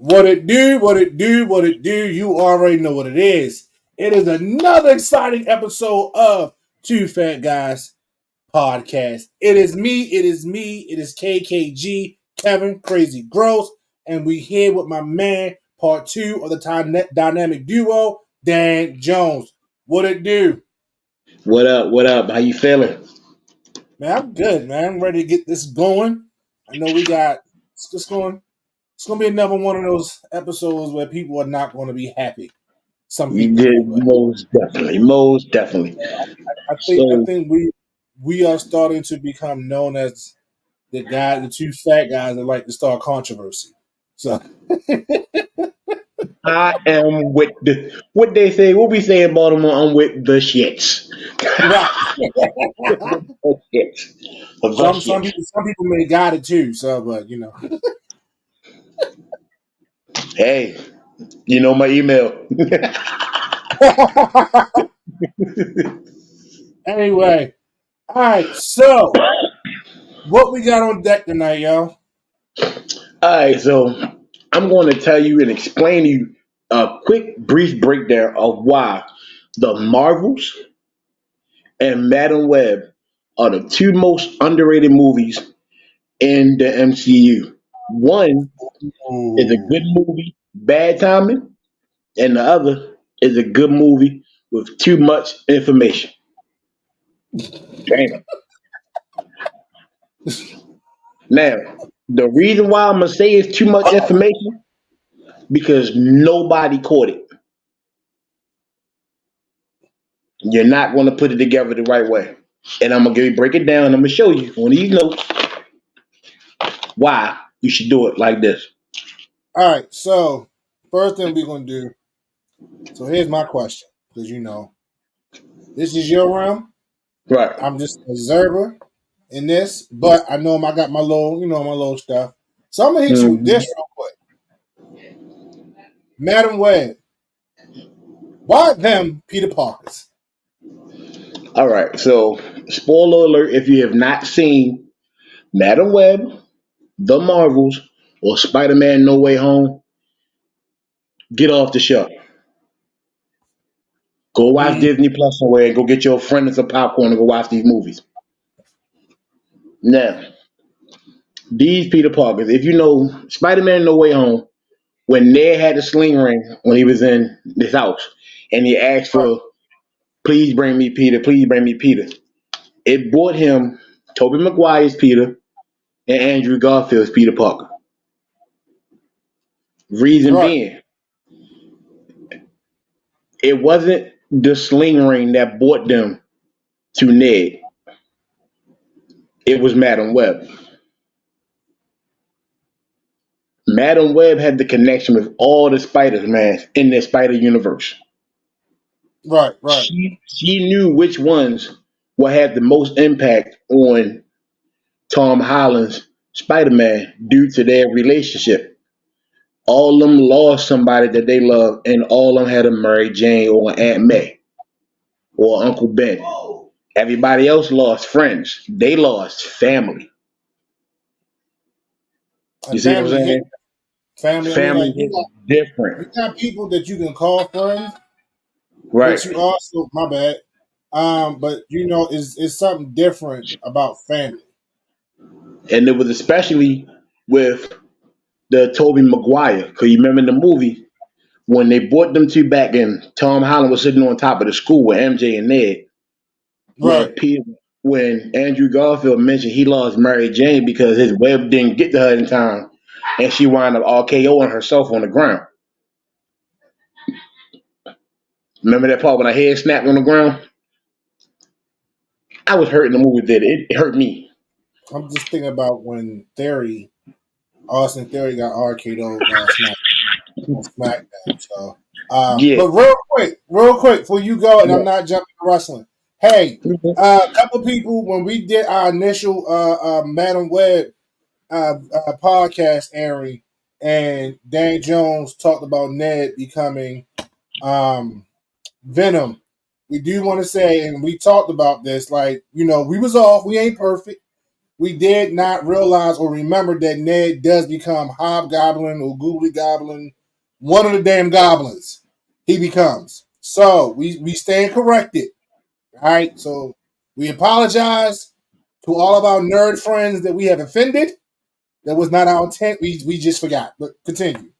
What it do, what it do, what it do. You already know what it is. It is another exciting episode of Two Fat Guys Podcast. It is KKG, Kevin, Crazy Gross, and we here with my man, part two of the dynamic duo, Dan Jones. What it do? What up? What up? How you feeling? Man, I'm good, man. I'm ready to get this going. I know we got it's going. It's going to be another one of those episodes where people are not going to be happy. Some You people did anyway. most definitely, most definitely. I So think we are starting to become known as the two fat guys that like to start controversy. So I am with the what they say. What we say in Baltimore? I'm with the shits. right. The shits. The some shits. people may got it too. So, but you know. Hey, you know my email. Anyway, all right. So what we got on deck tonight, y'all? All right, so I'm going to tell you and explain to you a quick, brief breakdown of why the Marvels and Madam Web are the two most underrated movies in the MCU. One is a good Ooh. movie, bad timing, and the other is a good movie with too much information. Damn. Now, the reason why I'm gonna say it's too much information because nobody caught it. You're not gonna put it together the right way, and I'm gonna break it down. And I'm gonna show you on these notes why you should do it like this. All right. So first thing we're gonna do. So here's my question, because you know this is your realm. Right. I'm just an observer in this, but I know I got my little, my little stuff. So I'm gonna hit you with Mhm. this real quick. Madam Web, why them Peter Parkers? All right. So, spoiler alert: if you have not seen Madam Web, The Marvels, or Spider-Man: No Way Home, get off the show. Go watch Mm, Disney Plus somewhere and go get your friend and some popcorn and go watch these movies. Now, these Peter Parkers, if you know Spider-Man No Way Home, when Ned had the sling ring when he was in this house and he asked right, for, please bring me Peter, it brought him Tobey Maguire's Peter and Andrew Garfield's Peter Parker. Reason right. being, it wasn't the sling ring that brought them to Ned, it was Madam Web. Madam Web had the connection with all the Spiders, man, in the Spider Universe. Right, right. She knew which ones would have the most impact on Tom Holland's Spider Man due to their relationship. All of them lost somebody that they loved, and all of them had a Mary Jane or Aunt May or Uncle Ben. Everybody else lost friends. They lost family. You And see what I'm family hit saying? family. I mean, Family like is you different. got people that you can call friends, but Right. you also, my bad. But is something different about family. And it was especially with the Toby Maguire. Because you remember in the movie when they brought them two back and Tom Holland was sitting on top of the school with MJ and Ned, when Right. Peter, when Andrew Garfield mentioned he lost Mary Jane because his web didn't get to her in time, and she wound up RKOing herself on the ground. Remember that part when her head snapped on the ground? I was hurt in the movie. Did it hurt me? I'm just thinking about when Austin Theory got RKO'd last night on SmackDown. So, Yeah. but real quick, before you go, and I'm not jumping to wrestling. Hey, a couple people when we did our initial Madam Web podcast airing, and Dan Jones talked about Ned becoming um, Venom. We do want to say, and we talked about this, like we was off. We ain't perfect. we did not realize or remember that Ned does become Hobgoblin or Goobly Goblin, one of the damn goblins he becomes. So we stand corrected. All right. So we apologize to all of our nerd friends that we have offended. That was not our intent. We just forgot. But continue.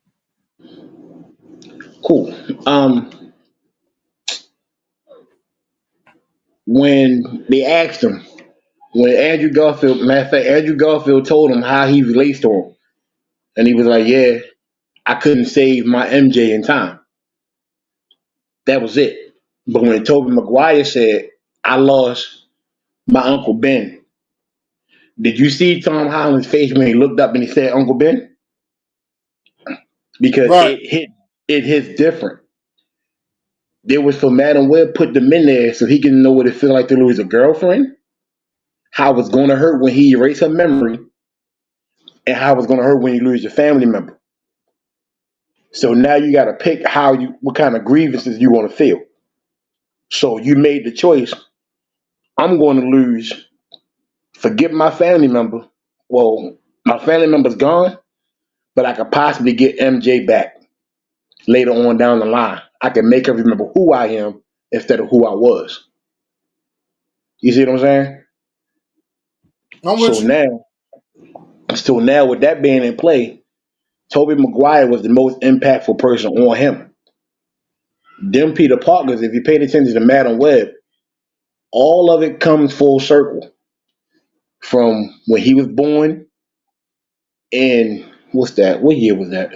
Cool. When they asked him, when Andrew Garfield, matter of fact, Andrew Garfield told him how he relates to him, and he was like, "Yeah, I couldn't save my MJ in time." That was it. But when Tobey Maguire said, "I lost my Uncle Ben," did you see Tom Holland's face when he looked up and he said Uncle Ben? Because Right. it hits different. It was for Madam Web put them in there so he can know what it feels like to lose a girlfriend, how it's going to hurt when he erased her memory, and how it's going to hurt when you lose your family member. So now you got to pick what kind of grievances you want to feel. So you made the choice. I'm going to lose, forget my family member. Well, my family member's gone, but I could possibly get MJ back later on down the line. I can make her remember who I am instead of who I was. You see what I'm saying? I'm So with you. now, so now with that being in play, Tobey Maguire was the most impactful person on him. Them Peter Parkers, if you paid attention to Madam Web, all of it comes full circle from when he was born in what's that? What year was that?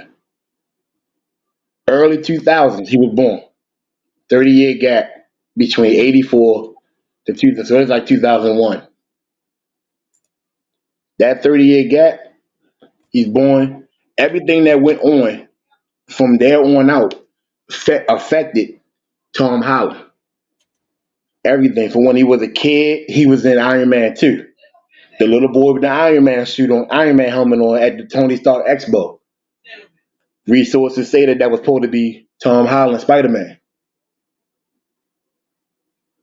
Early 2000s. He was born. 30-year gap between 84 to 2000. So it's like 2001. That 30-year gap, he's born. Everything that went on from there on out affected Tom Holland. Everything from when he was a kid, he was in Iron Man 2. The little boy with the Iron Man suit on, Iron Man helmet on at the Tony Stark Expo. Resources say that was supposed to be Tom Holland Spider Man.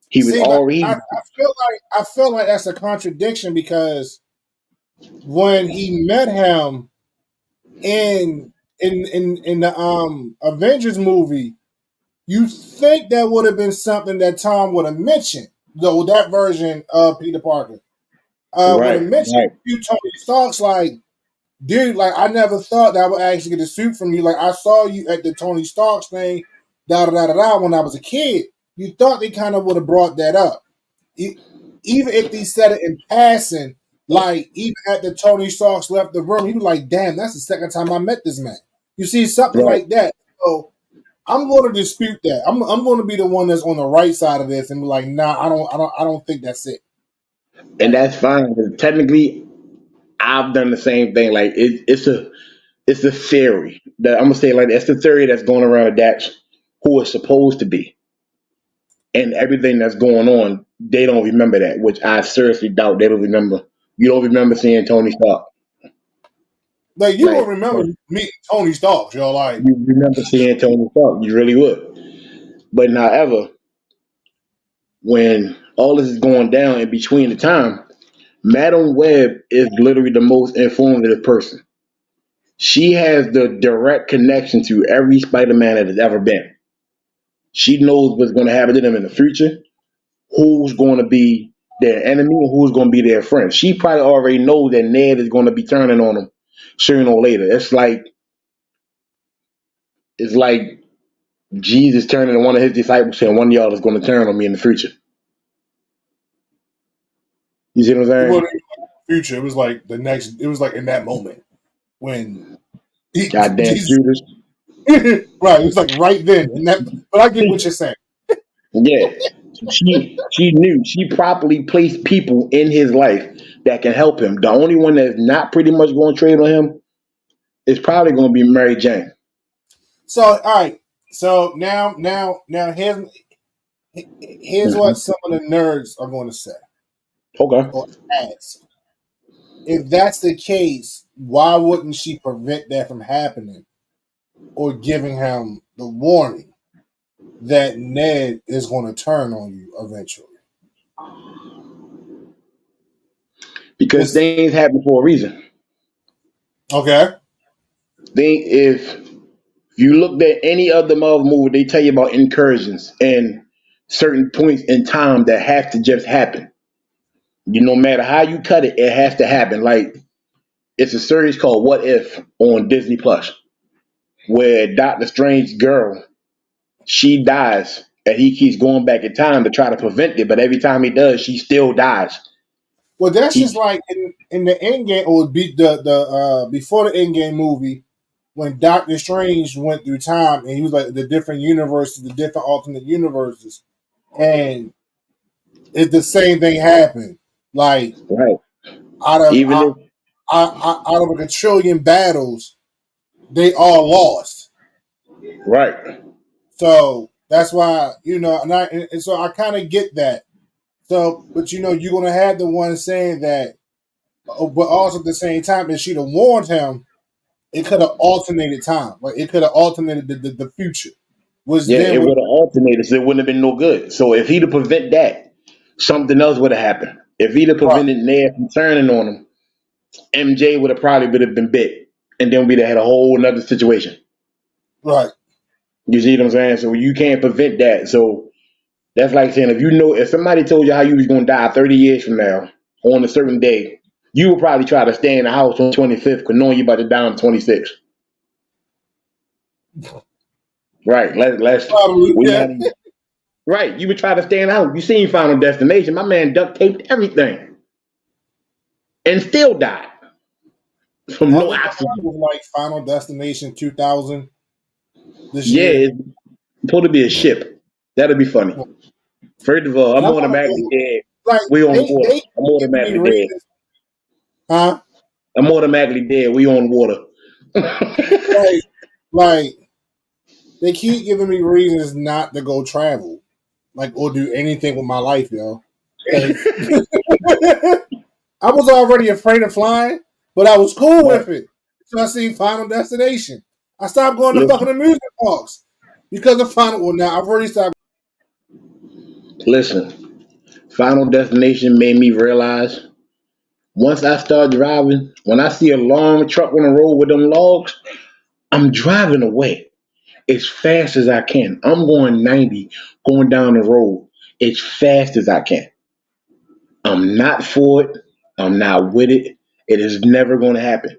He was See, but already I feel like that's a contradiction because when he met him in the Avengers movie, you think that would have been something that Tom would have mentioned, though that version of Peter Parker would have right, mentioned right, you Tony Stark's like, dude, like I never thought that I would actually get a suit from you. Like I saw you at the Tony Stark's thing, da da da da da when I was a kid. You thought they kind of would have brought that up. Even if they said it in passing, like even at the Tony Stark's left the room, he was like, "Damn, that's the second time I met this man." You see something right. like that. So I'm going to dispute that. I'm going to be the one that's on the right side of this and be like, "Nah, I don't think that's it." And Like, that's fine. 'Cause technically, I've done the same thing. Like it's a theory that I'm gonna say like it's the theory that's going around. That's who it's supposed to be, and everything that's going on, they don't remember that, which I seriously doubt they don't remember. You don't remember seeing Tony Stark, like you will like remember meeting Tony Stark, yo. Like, you remember seeing Tony Stark. You really would. But however, when all this is going down in between the time, Madam Web is literally the most informative person. She has the direct connection to every Spider-Man that has ever been. She knows what's going to happen to them in the future, who's going to be their enemy, and who's going to be their friend. She probably already knows that Ned is going to be turning on them sooner or later. It's like Jesus turning to one of his disciples saying, "One of y'all is going to turn on me in the future." You see what I'm it saying? wasn't even like the future. It was like the next. It was like in that moment when Goddamn Jesus. Judas. Right, it was like right then, and that. But I get what you're saying. Yeah. She knew she properly placed people in his life that can help him. The only one that's not pretty much going to trade on him is probably going to be Mary Jane. So, all right. So now, here's what Mhm. some of the nerds are going to say Okay. or ask. If that's the case, why wouldn't she prevent that from happening or giving him the warning that Ned is going to turn on you eventually? because It's things happen for a reason. okay. If you looked at any other Marvel movie, they tell you about incursions and certain points in time that have to just happen. No matter how you cut it, it has to happen. Like it's a series called What If on Disney Plus, where Doctor Strange's girl, she dies, and he keeps going back in time to try to prevent it, but every time he does, she still dies. Well, that's just He like in the end game, or be the before the end game movie when Doctor Strange went through time and he was like the different universes, the different alternate universes, and it's the same thing happened. Like right. out of Even if out of a quadrillion battles, they all lost. right. So that's why and so I kind of get that. So, but you're gonna have the one saying that, but also at the same time, if she'd have warned him, it could have alternated time. Like it could have alternated the future, which Yeah, then it would would have alternated, so it wouldn't have been no good. So if he'd have prevent that, something else would have happened. If he'd have right, prevented Ned from turning on him, MJ would have been big, and then we'd have had a whole another situation. right. You see what I'm saying? So you can't prevent that. So that's like saying if somebody told you how you was gonna die 30 years from now on a certain day, you would probably try to stay in the house on 25th, because knowing you about to die on 26th. Right? Let's Probably, we yeah. not even right. You would try to stay in the house. You seen Final Destination? My man duct taped everything and still died from That no was oxygen. like Final Destination 2000 this Yeah, year, it's supposed to be a ship. That'll be funny. First of all, and I'm I want to automatically dead. like We on water. they I'm giving me automatically dead. reasons, huh? I'm automatically dead. We on water. Like like they keep giving me reasons not to go travel, like or do anything with my life, yo. Because I was already afraid of flying, but I was cool Right. with it. So I seen Final Destination. I stopped going to fucking Listen, amusement parks because of Final. Well, now I've already stopped. listen. Final Destination made me realize once I start driving, when I see a long truck on the road with them logs, I'm driving away as fast as I can. I'm going 90, going down the road as fast as I can. I'm not for it. I'm not with it. It is never going to happen.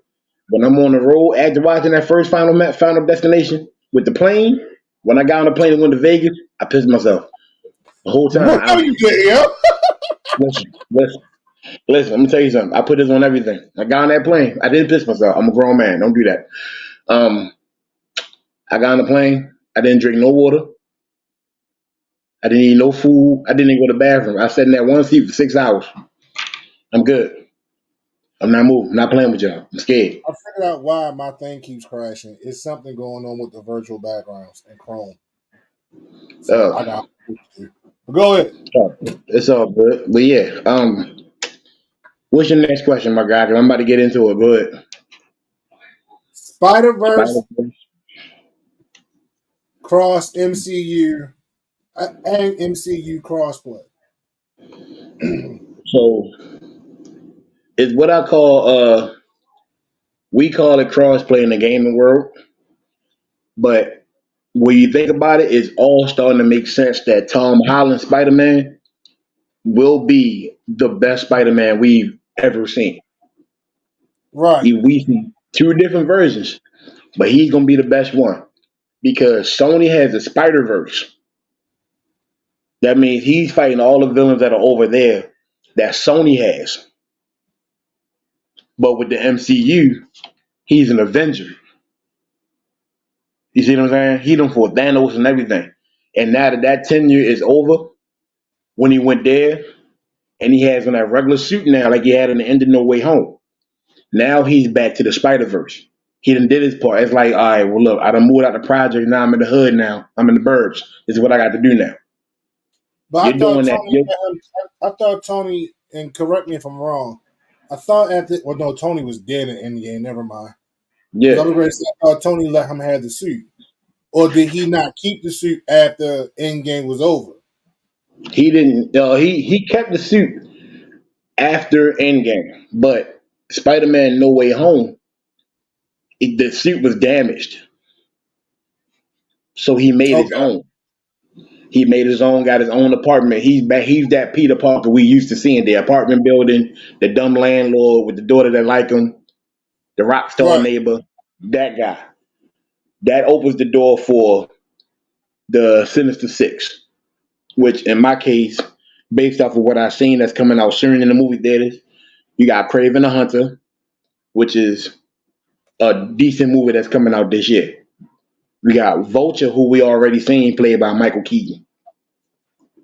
When I'm on the road, after watching that first Final Destination with the plane, when I got on the plane and went to Vegas, I pissed myself the whole time. What are you doing, yo? Listen, listen, listen. Let me tell you something. I put this on everything. I got on that plane. I didn't piss myself. I'm a grown man. Don't do that. Um, I got on the plane. I didn't drink no water. I didn't eat no food. I didn't even go to the bathroom. I sat in that one seat for 6 hours. I'm good. I'm not moving. I'm not playing with y'all. I'm scared. I figured out why my thing keeps crashing. It's something going on with the virtual backgrounds in Chrome. So I Uh, got. Go ahead. it's all good. But yeah, what's your next question, my guy? 'Cause I'm about to get into it. Go ahead. Spider Verse Spider-Verse. cross MCU and MCU crossplay. So it's what I call we call it crossplay in the gaming world, but when you think about it, it's all starting to make sense that Tom Holland Spider Man will be the best Spider Man we've ever seen. Right. We see two different versions, but he's gonna be the best one because Sony has a Spider Verse. That means he's fighting all the villains that are over there that Sony has. But with the MCU, he's an Avenger. You see what I'm saying? He done for Thanos and everything. And now that that tenure is over, when he went there, and he has on that regular suit now, like he had in the end of No Way Home. Now he's back to the Spider Verse. He done did his part. It's like, all right, well, look, I done moved out the project. Now I'm in the hood. Now I'm in the burbs. This is what I got to do now. But You're doing that. I thought Tony, and correct me if I'm wrong. I thought no, Tony was dead in Endgame. Never mind. Because I Yeah, was going to say, I thought Tony let him have the suit, or did he not keep the suit after Endgame was over? he didn't. He kept the suit after Endgame. But Spider-Man No Way Home, the suit was damaged, so he made his Okay. own. He made his own, got his own apartment. He's back. He's that Peter Parker we used to see in the apartment building, the dumb landlord with the daughter that like him, the rock star Right. neighbor. That guy. That opens the door for the Sinister Six, which in my case, based off of what I've seen that's coming out soon in the movie theaters, you got Craven the Hunter, which is a decent movie that's coming out this year. We got Vulture, who we already seen, played by Michael Keaton.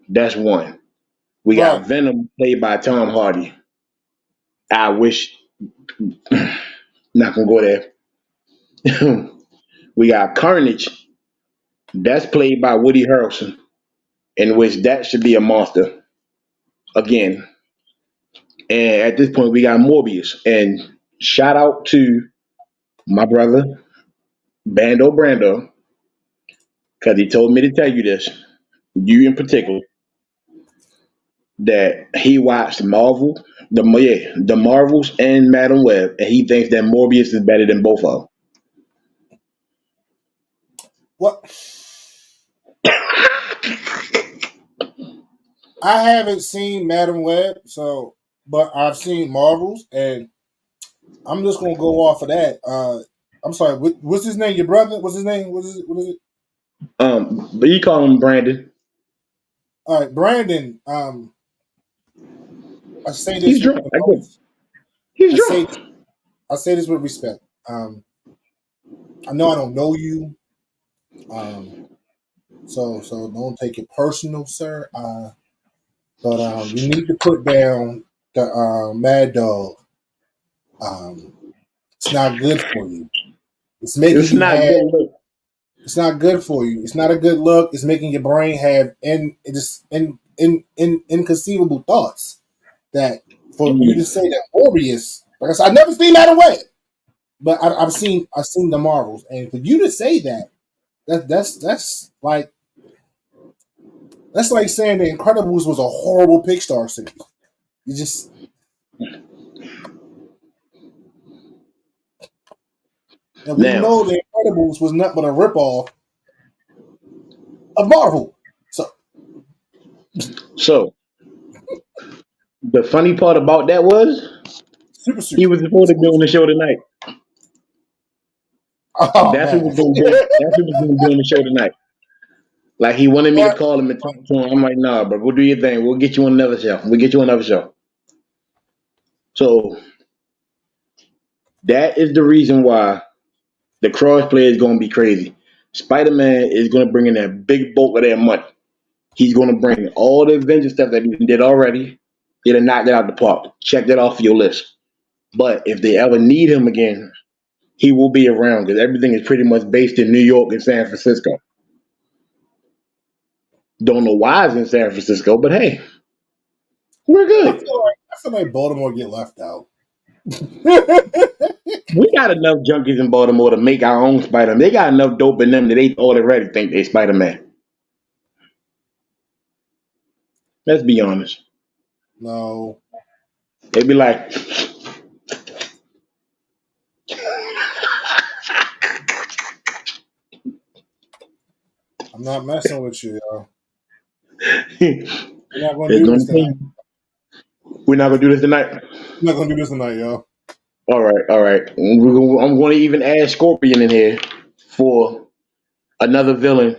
That's one. We Right. got Venom, played by Tom Hardy. I wish, not gonna go there. We got Carnage, that's played by Woody Harrelson, in which that should be a monster again. And at this point, we got Morbius. And shout out to my brother, Bando Brando, because he told me to tell you this, you in particular, that he watched the Marvels and Madam Web, and he thinks that Morbius is better than both of What? I haven't seen Madam Web, so but I've seen Marvels, and I'm just gonna go off of that. I'm sorry. What's his name? Your brother? What's his name? What is it? them. But you call him Brandon. All right, Brandon. I say He's this with drunk. the I get it. most. He's I say drunk. I say this with respect. I know I don't know you. Um, so don't take it personal, sir. But you need to put down the Mad Dog. Um, it's not good for you. It's making It's you not have. good look. It's not good for you. It's not a good look. It's making your brain have inconceivable thoughts. That for you to Mm. say that Morbius, like I said, I've never seen that away, but I've seen the Marvels, and for you to say that, that's like saying the Incredibles was a horrible Pixar series. You just and we Now, know the Incredibles was nothing but a ripoff of Marvel. So so the funny part about that was super he super. was supposed to be on the show tonight. Oh That's who man. was going to be. That's who was going to be on the show tonight. Like he wanted me to But call him and talk to him. I'm like, nah, bro, go do your thing. We'll get you on another show. We'll get you on another show. So that is the reason why the crossplay is going to be crazy. Spider Man is going to bring in that big bulk of that money. He's going to bring all the Avengers stuff that he did already. It'll knock that out the park. Check that off your list. But if they ever need him again, he will be around because everything is pretty much based in New York and San Francisco. Don't know why it's in San Francisco, but hey, we're good. I feel like Baltimore get left out. We got enough junkies in Baltimore to make our own Spider Man. They got enough dope in them that they already think they Spider Man. Let's be honest. No, They be like, I'm not messing with you, yo. it's We're not gonna do gonna this tonight. take. We're not gonna do this tonight. We're not gonna do this tonight, yo. All right, all right. I'm gonna even add Scorpion in here for another villain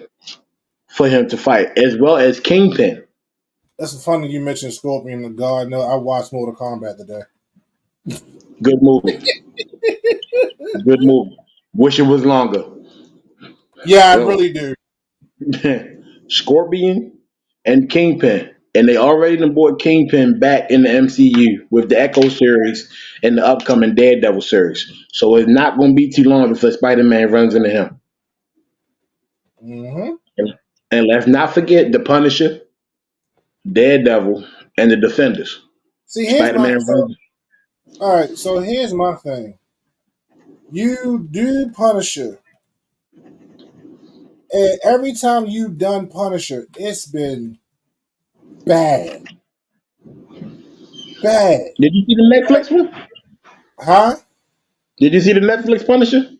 for him to fight, as well as Kingpin. That's funny you mentioned Scorpion. And God, no, I watched Mortal Kombat today. Good movie. Good movie. Wish it was longer. Yeah, I Yo, really do. Scorpion and Kingpin. And they already done brought Kingpin back in the MCU with the Echo series and the upcoming Daredevil series. So it's not going to be too long before Spider Man runs into him. Hmm. And let's not forget the Punisher, Daredevil, and the Defenders. See, Spider Man runs. all right. So here's my thing. You do Punisher, and every time you've done Punisher, it's been bad. bad. Did you see the Netflix one? Huh? Did you see the Netflix Punisher?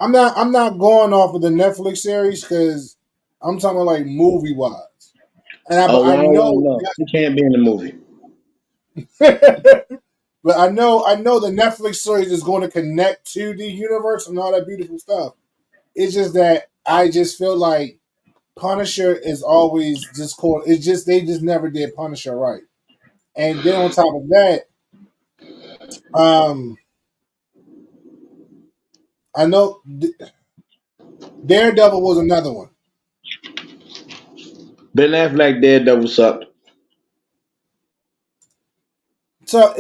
I'm not going off of the Netflix series because I'm talking like movie wise, Oh, but well, I I don't want to know, know. He can't be in the movie. but I know the Netflix series is going to connect to the universe and all that beautiful stuff. It's just that I just feel like Punisher is always just cool. It's just they just never did Punisher right, and then on top of that, um, I know Daredevil was another one. Ben Affleck Daredevil sucked. So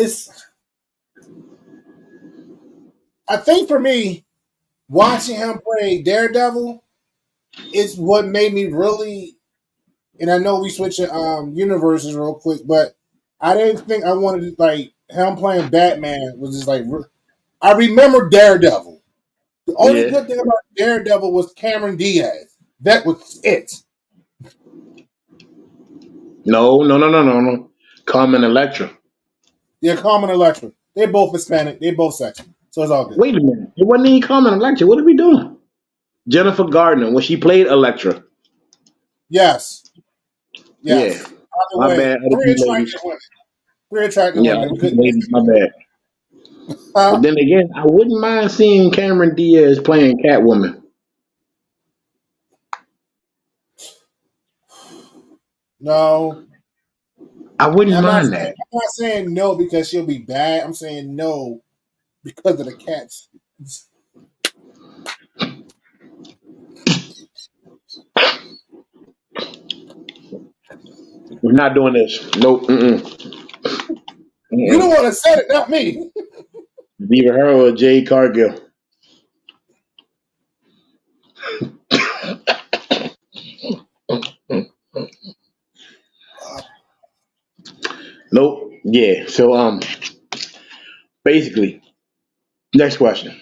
I think for me, watching him play Daredevil is what made me really. And I know we switching universes real quick, but I didn't think I wanted to, like him playing Batman was just like I remember Daredevil. The only Yeah. good thing about Daredevil was Cameron Diaz. That was it. No. Carmen Electra. Yeah, Carmen Electra. They're both Hispanic. They're both sexy, so it's all good. Wait a minute. It wasn't even Carmen Electra. What are we doing? Jennifer Gardner, when she played Electra. Yes, Yeah. yes. By the My way, bad, other three two ladies. attractive women. Three attractive Yeah, women. other We two couldn't miss ladies, my bad. it. But Huh? then again, I wouldn't mind seeing Cameron Diaz playing Catwoman. No. I And wouldn't mind that. I'm not saying no because she'll be bad. I'm saying no because of the cats. We're not doing this. Nope. Mm-mm. You don't Mm-mm. want to say it, not me. Either her or Jade Cargill. Nope. Yeah. So basically, next question.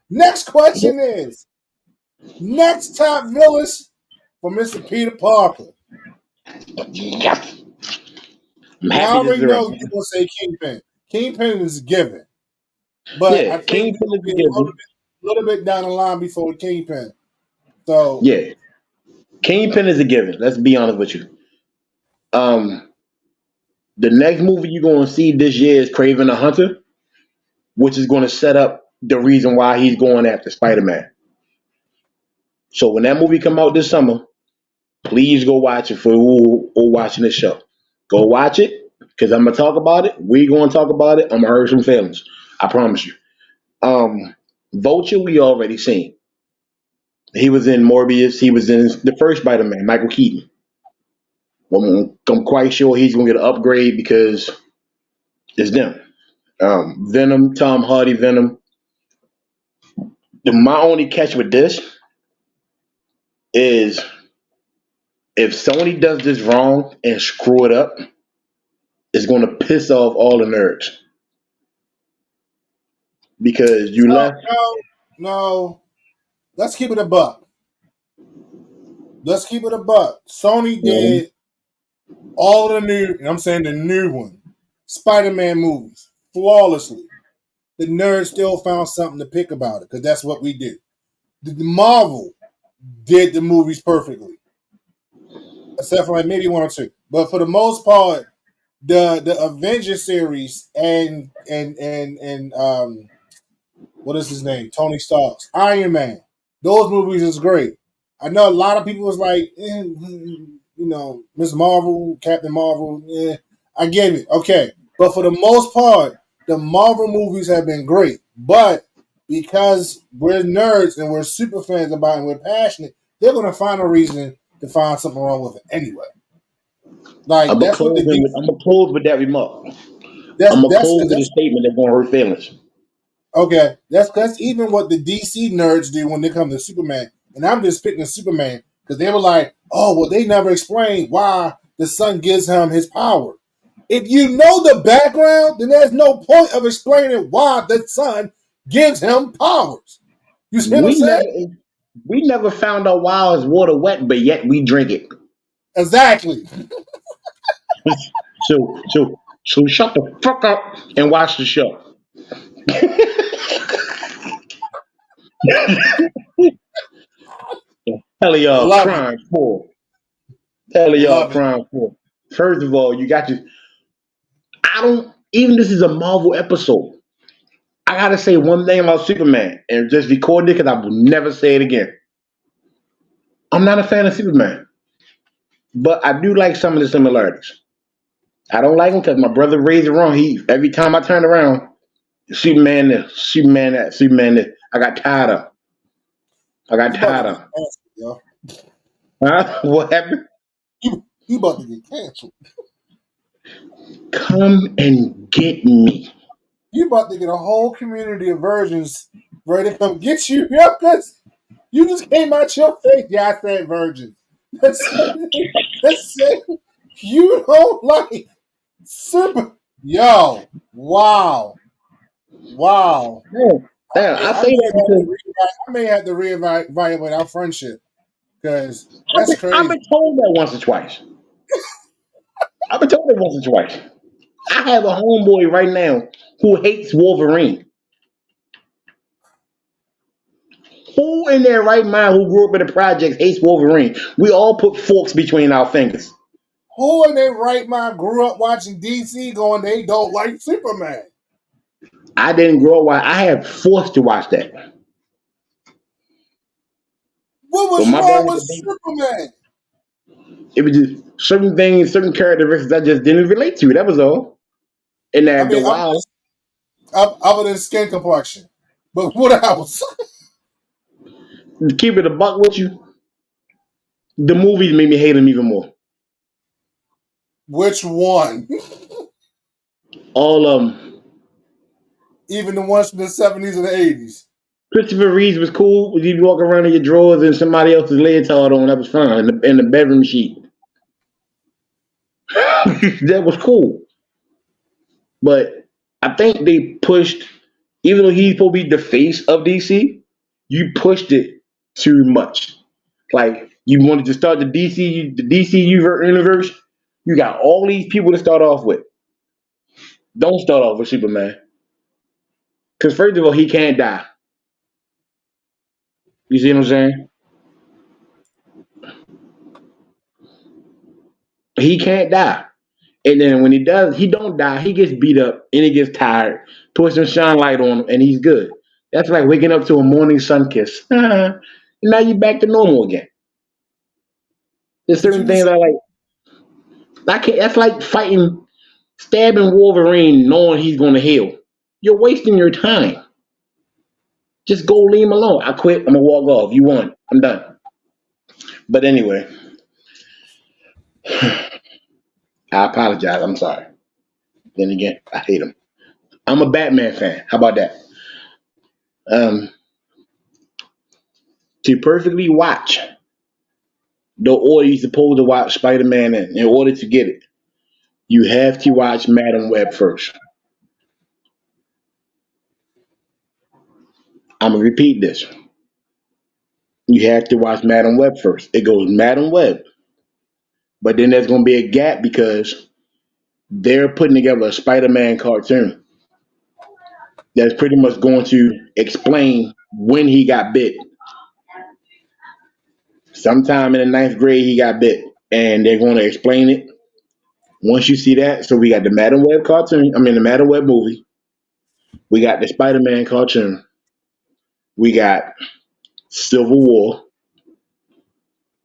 Next question is next top villains for Mr. Peter Parker. Yes. I'm And I happy this is already a know round. you're gonna say Kingpin. Kingpin is a given, but I Yeah, think we're Kingpin gonna is be a given. a little bit down the line before Kingpin. So Yeah, Kingpin is a given. Let's be honest with you. Um, the next movie you're going to see this year is Craven the Hunter, which is going to set up the reason why he's going after Spider-Man. So when that movie come out this summer, please go watch it for who watching this show. Go watch it because I'm gonna talk about it. We gonna talk about it. I'm gonna hurt some feelings. I promise you. Vulture we already seen. He was in Morbius. He was in the first Spider-Man, Michael Keaton. I'm quite sure he's gonna get an upgrade because it's them. Venom, Tom Hardy, Venom. My only catch with this is if Sony does this wrong and screw it up, it's gonna piss off all the nerds because you no, left. no. Let's keep it a buck. Let's keep it a buck. Sony Mhm. did all the new, and I'm saying the new one, Spider-Man movies flawlessly. The nerds still found something to pick about it because that's what we do. The Marvel did the movies perfectly, except for like maybe one or two. But for the most part, the Avengers series and what is his name? Tony Stark's Iron Man. Those movies is great. I know a lot of people was like, Miss Marvel, Captain Marvel. I get it. Okay, but for the most part, the Marvel movies have been great. But because we're nerds and we're super fans about it and we're passionate, they're gonna find a reason to find something wrong with it anyway. Like that's what the I'm DC. gonna close with that remark. That's I'm gonna that's close because with a that's statement that's gonna hurt feelings. okay. That's even what the DC nerds do when they come to Superman. And I'm just picking Superman because they were like, oh, well, they never explained why the sun gives him his power. If you know the background, then there's no point of explaining why the sun gives him powers. You see what I'm We saying? never found out why is water wet, but yet we drink it. Exactly. So shut the fuck up and watch the show. Hell of y'all Love it. crying for. Hell of y'all Love it. crying for. First of all, you got to. I don't. Even this is a Marvel episode. I gotta say one thing about Superman and just record it because I will never say it again. I'm not a fan of Superman, but I do like some of the similarities. I don't like him because my brother raised it wrong. He every time I turn around, Superman this, Superman that, Superman this. I got tired of. I got You about to tired get of. canceled, yo. Huh? What happened? You about to get canceled. Come and get me. You about to get a whole community of virgins ready to come get you, yo, because you just came out your face. Yeah, I said virgins. Let's say you don't like super. Yo, wow, wow. Damn, damn, I say that because I may have to reevaluate our friendship because that's I've crazy. been told that once or twice. I've been told that once or twice. I have a homeboy right now who hates Wolverine. Who in their right mind who grew up in the projects hates Wolverine? We all put forks between our fingers. Who in their right mind grew up watching DC going, they don't like Superman? I didn't grow up. I had forced to watch that. What But was my dad, wrong with Superman? it was just certain things, certain characteristics I just didn't relate to. That was all. And I after a mean, while, other than skin complexion. But what else? to keep it a buck with you, the movies made me hate him even more. Which one? All of them. Even the ones from the 70s and the 80s. Christopher Reeves was cool. When you walk around in your drawers and somebody else's leotard on, that was fine. In the bedroom sheet. That was cool. But I think they pushed, even though he's supposed to be the face of DC, you pushed it too much. Like you wanted to start the DC universe. You got all these people to start off with. Don't start off with Superman, because first of all, he can't die. You see what I'm saying? He can't die. And then when he does, he don't die. He gets beat up and he gets tired. Put some shine light on him and he's good. That's like waking up to a morning sun kiss. And now you're back to normal again. There's But you certain things just I like. I can't. That's like fighting, stabbing Wolverine, knowing he's going to heal. You're wasting your time. Just go leave him alone. I quit. I'm gonna walk off. You won. I'm done. But anyway, I apologize. I'm sorry. Then again, I hate him. I'm a Batman fan. How about that? Um, to perfectly watch the order you're supposed to watch Spider-Man in order to get it, you have to watch Madam Web first. I'm gonna repeat this. You have to watch Madam Web first. It goes Madam Web, but then there's gonna be a gap because they're putting together a Spider-Man cartoon that's pretty much going to explain when he got bit. Sometime in the ninth grade, he got bit, and they're going to explain it. Once you see that, so we got the Madam Web cartoon. I mean, the Madam Web movie. We got the Spider-Man cartoon. We got Civil War.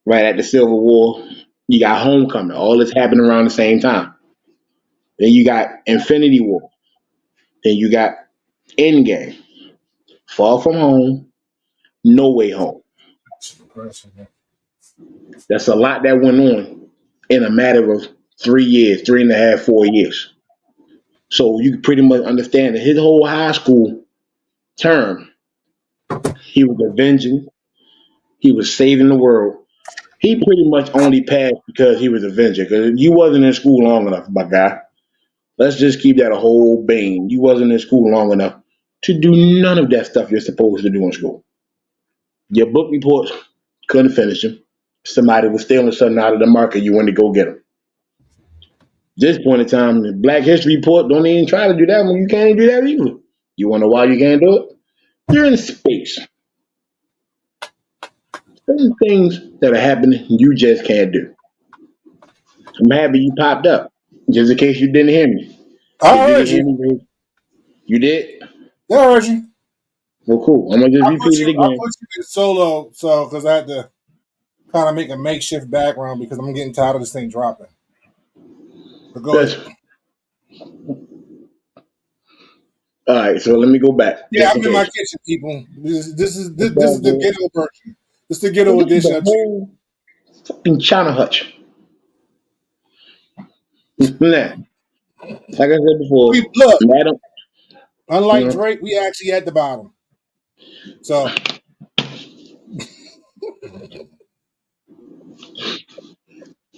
Right at the Civil War, you got Homecoming. All this happening around the same time. Then you got Infinity War. Then you got Endgame. Far From Home. No Way Home. That's a lot that went on in a matter of 3 years, 3.5, 4 years. So you can pretty much understand that his whole high school term, he was avenging, he was saving the world. He pretty much only passed because he was Avenger. Because you wasn't in school long enough, my guy. Let's just keep that a whole bane. You wasn't in school long enough to do none of that stuff you're supposed to do in school. Your book reports couldn't finish them. Somebody was stealing something out of the market. You went to go get them. This point in time, the Black History Report don't even try to do that one. You can't do that either. You want to know why you can't do it? You're in space. Certain things that are happening, you just can't do. I'm happy you popped up. Just in case you didn't hear me. I If you heard didn't hear you. me, you did? Yeah, I heard you. Well, cool. I'm going to just repeat it I again. put you in solo, so because I had to kind of make a makeshift background because I'm getting tired of this thing dropping. But go That's, ahead. all right, so let me go back. Yeah, Just in I'm in my case. kitchen, people. It's This all is the good. ghetto version. This is the ghetto Well, this is edition the of whole fucking China hutch. Now, like I said we before, look. Madam, Unlike you Drake, we actually at the bottom. So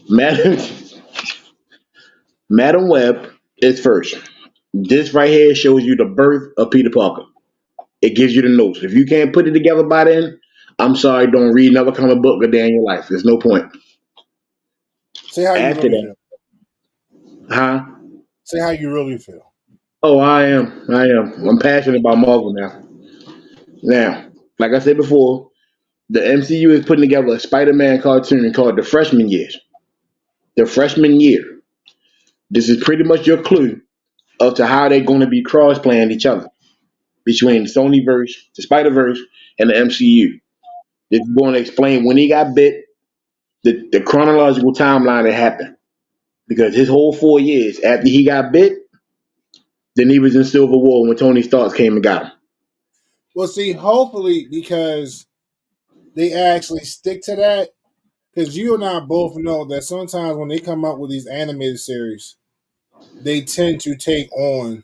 Madam, Madam Web is first. This right here shows you the birth of Peter Parker. It gives you the notes. If you can't put it together by then, I'm sorry, don't read another comic book a day in your life. There's no point. say how you After really that, feel. huh? Say how you really feel. Oh, I am. I am. I'm passionate about Marvel now. Now, like I said before, the MCU is putting together a Spider-Man cartoon called The Freshman Years. The Freshman Year. This is pretty much your clue of to how they're going to be cross-playing each other between the Sonyverse, the Spider-Verse, and the MCU. This is going to explain when he got bit, the chronological timeline that happened. Because his whole 4 years after he got bit, then he was in Civil War when Tony Stark came and got him. Well, see, hopefully because they actually stick to that. Because you and I both know that sometimes when they come up with these animated series, they tend to take on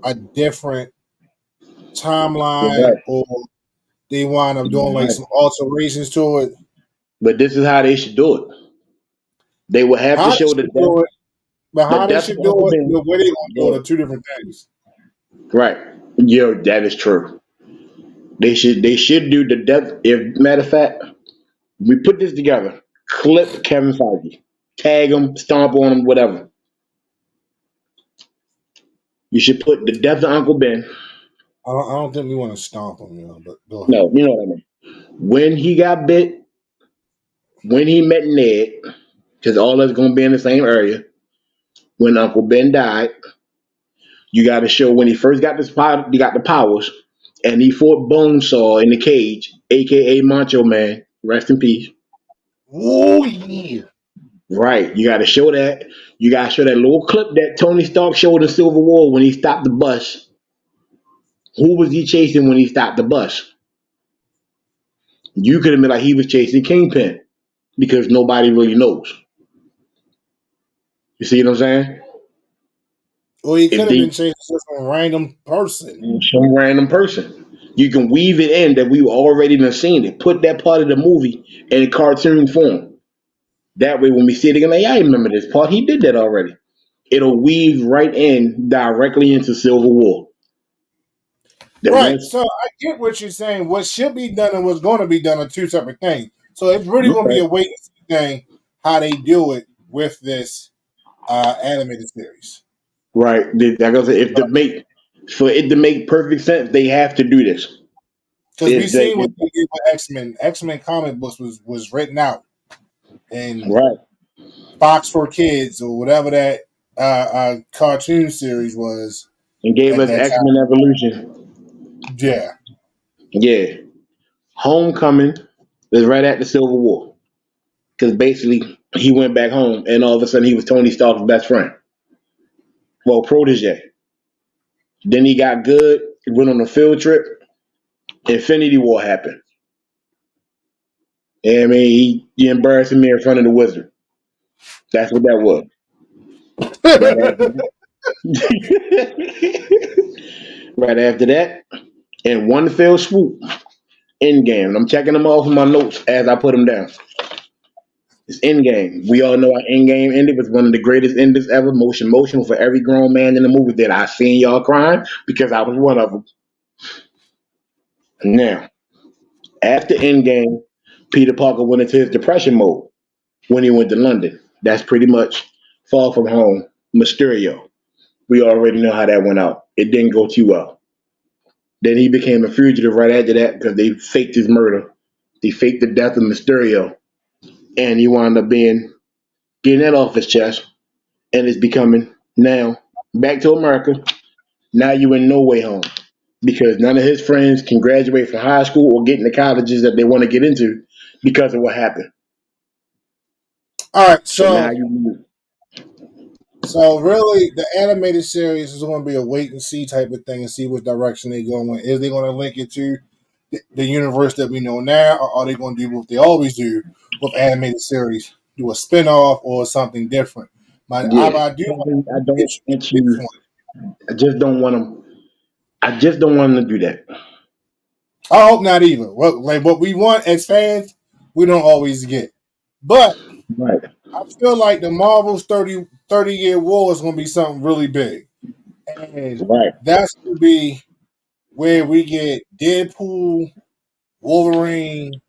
a different You're timeline right. or they wind up doing You're like right. some alterations to it. But this is how they should do it. They will have to How they show should do it, but the how they death of should do Uncle it, Ben. the way they gonna do it Yeah. are two different things. Right. Yeah, that is true. They should do the death. If matter of fact, we put this together. Clip Kevin Feige. Tag him, stomp on him, whatever. You should put the death of Uncle Ben. I don't think we want to stomp them, but go ahead. No, you know what I mean. When he got bit, when he met Ned, because all that's gonna be in the same area. When Uncle Ben died, you got to show when he first got he got the powers, and he fought Bonesaw in the cage, aka Macho Man. Rest in peace. Oh yeah. Right. You got to show that. You got to show that little clip that Tony Stark showed in Civil War when he stopped the bus. Who was he chasing when he stopped the bus? You could have been like he was chasing Kingpin because nobody really knows. You see what I'm saying? Or he If could have they been chasing some random person. some random person, you can weave it in that we already done seen it. Put that part of the movie in cartoon form. That way, when we see it again, like, yeah, I remember this part. He did that already. It'll weave right in directly into Civil War. The Right. rest, So I get what you're saying. What should be done and what's going to be done are two separate things. So it's really going to be right? a wait and see thing how they do it with this animated series. Right. Like I said, if to make for it to make perfect sense, they have to do this. Because we Is that seen what they did with X Men. X Men comic books was written out in right? Fox for Kids or whatever that cartoon series was And gave at us that X Men time. Evolution. Yeah. Yeah. Homecoming is right after Civil War because basically he went back home and all of a sudden he was Tony Stark's best friend, well protege. Then he got good, went on a field trip. Infinity War happened. I mean, he embarrassed me in front of the wizard. That's what that was. Right after right after that, in one fell swoop, Endgame. I'm checking them off in my notes as I put them down. It's Endgame. We all know how Endgame ended with one of the greatest endings ever. Most emotional for every grown man in the movie that I seen y'all crying because I was one of them. Now, after Endgame, Peter Parker went into his depression mode when he went to London. That's pretty much Far From Home, Mysterio. We already know how that went out. It didn't go too well. Then he became a fugitive right after that because they faked his murder. They faked the death of Mysterio, and he wound up being getting that off his chest, and it's becoming now back to America. Now you in no way home because none of his friends can graduate from high school or get into colleges that they want to get into because of what happened. All right, So now you so really, the animated series is going to be a wait and see type of thing, and see what direction they go in. Is they going to link it to the universe that we know now, or are they going to do what they always do with animated series, do a spinoff or something different? yeah. I do like I it don't should be want you. different. I just don't want them. I just don't want them to do that. I hope not either. What we want as fans, we don't always get. But Right. I feel like the Marvel's 30-year war is going to be something really big. And Right. that's going to be where we get Deadpool, Wolverine,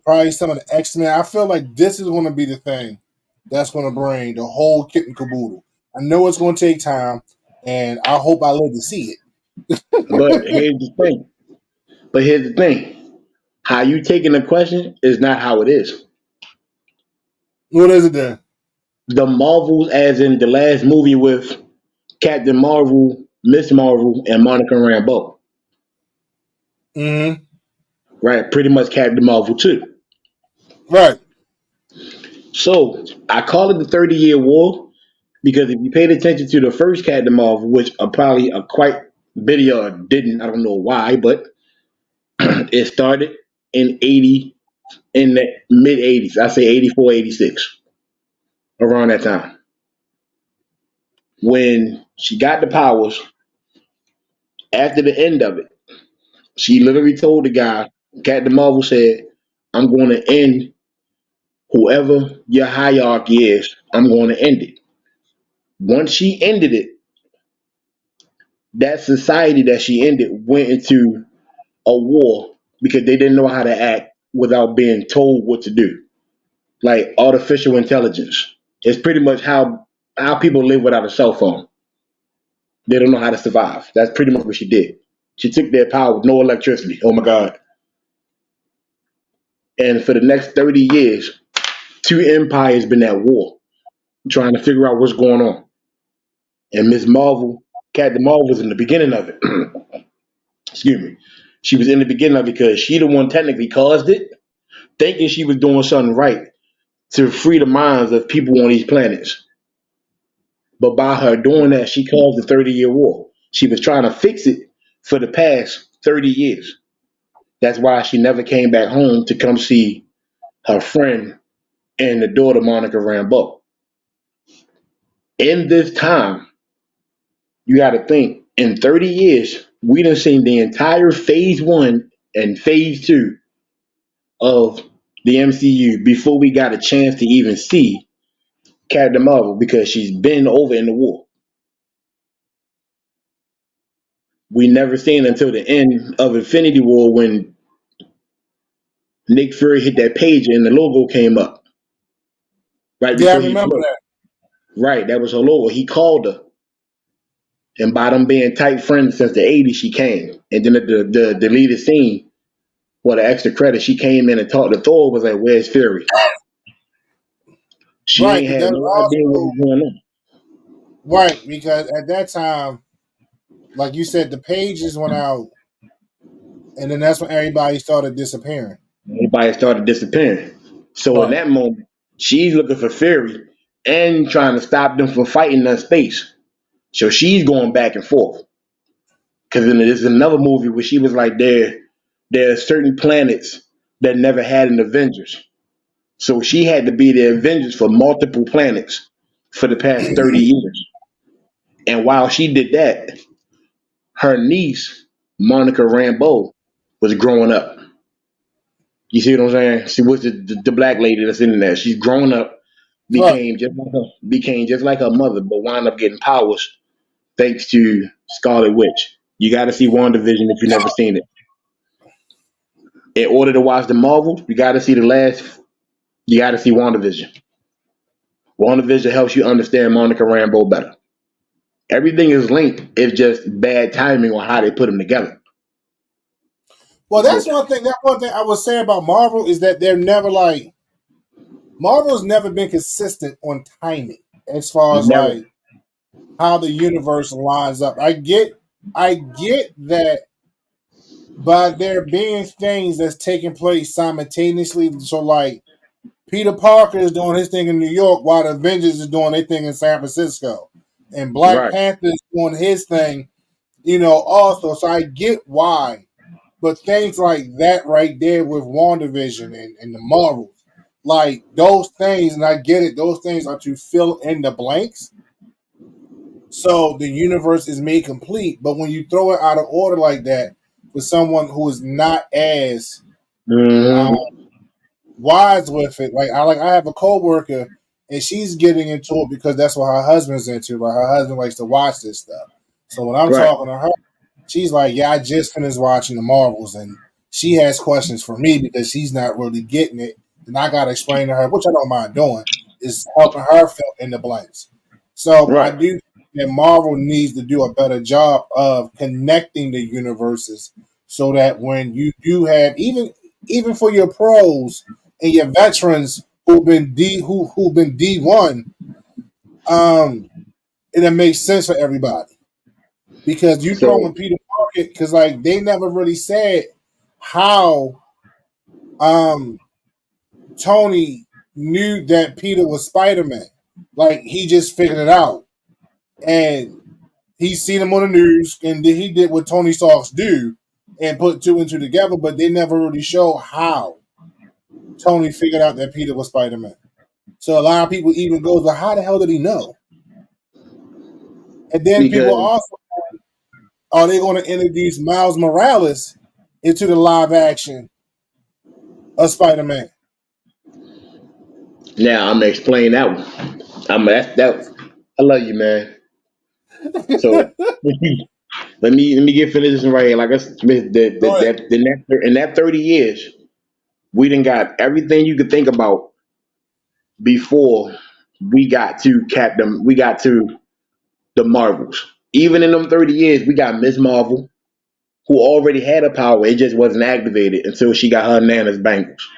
probably some of the X-Men. I feel like this is going to be the thing that's going to bring the whole kit and caboodle. I know it's going to take time, and I hope I live to see But it. here's the thing. How you taking the question is not how it is. What is it then? The Marvels, as in the last movie with Captain Marvel, Miss Marvel, and Monica Rambeau. Mm-hmm. Right. Pretty much Captain Marvel too. Right. So I call it the 30-year war because if you paid attention to the first Captain Marvel, which are probably a quite bit of y'all didn't, I don't know why, but it started in 80, in the mid 80s. I say 84, 86, around that time. When she got the powers, after the end of it, she literally told the guy, Captain Marvel said, I'm going to end whoever your hierarchy is, I'm going to end it. Once she ended it, that society that she ended went into a war because they didn't know how to act without being told what to do. Like artificial intelligence. It's pretty much how people live without a cell phone. They don't know how to survive. That's pretty much what she did. She took their power with no electricity. Oh my God. And for the next 30 years, two empires been at war, trying to figure out what's going on. And Miss Marvel, Captain Marvel was in the beginning of it. Excuse me. She was in the beginning of it because she the one technically caused it, thinking she was doing something right to free the minds of people on these planets. But by her doing that, she caused the 30-year war. She was trying to fix it for the past 30 years. That's why she never came back home to come see her friend and the daughter, Monica Rambeau. In this time, you got to think, in 30 years, we done seen the entire phase one and phase two of the MCU before we got a chance to even see Captain Marvel because she's been over in the war. We never seen until the end of Infinity War when Nick Fury hit that page and the logo came up right Yeah, I before he remember flew. that. Right, that was her logo. He called her, and by them being tight friends since the '80s, she came. And then the deleted scene, well, the extra credit, she came in and talked to Thor. Was like, "Where's Fury?" She Right, ain't because had that's no idea what also was going on. right because at that time, like you said, the pages went out, and then that's when everybody started disappearing. Everybody started disappearing. So in Right. that moment, she's looking for Fury and trying to stop them from fighting in space. So she's going back and forth. Because then there's another movie where she was like, there are certain planets that never had an Avengers. So she had to be the Avengers for multiple planets for the past 30 years. And while she did that, her niece, Monica Rambeau, was growing up. You see what I'm saying? She was the black lady that's in there. She's grown up, Right. became just like her mother, but wound up getting powers thanks to Scarlet Witch. You got to see WandaVision if you've never seen it. In order to watch the Marvels, you got to see the last. You got to see WandaVision. WandaVision helps you understand Monica Rambeau better. Everything is linked. It's just bad timing on how they put them together. Well, that's one thing. That one thing I would say about Marvel is that they're never like Marvel's never been consistent on timing as far as Never. like how the universe lines up. I get that by there being things that's taking place simultaneously. So like Peter Parker is doing his thing in New York while the Avengers is doing their thing in San Francisco. And Black Right. Panther is doing his thing, also. So I get why. But things like that right there with WandaVision and the Marvels, like those things, and I get it, those things are to fill in the blanks. So the universe is made complete. But when you throw it out of order like that with someone who is not as Mhm. wise with it, I have a coworker and she's getting into it because that's what her husband's into. Like her husband likes to watch this stuff. So when I'm Right. talking to her, she's like, "Yeah, I just finished watching the Marvels," and she has questions for me because she's not really getting it, and I gotta explain to her, which I don't mind doing, is helping her fill in the blanks. So I Right. do think that Marvel needs to do a better job of connecting the universes so that when you do have even for your pros and your veterans who've been D1, it'll make sense for everybody. Because you throw So in Peter Parker, because like they never really said how Tony knew that Peter was Spider-Man. Like he just figured it out, and he seen him on the news, and then he did what Tony Starks do and put two and two together. But they never really show how Tony figured out that Peter was Spider-Man. So a lot of people even goes, "Well, how the hell did he know?" And then people because also, are they going to introduce Miles Morales into the live action of Spider-Man? now I'm gonna explain that one. That I love you, man. So let me get finished this right here. Like I said, Go ahead. in that 30 years, we done got everything you could think about before we got to the Marvels. Even in them 30 years, we got Miss Marvel, who already had a power. It just wasn't activated until she got her Nana's bangles.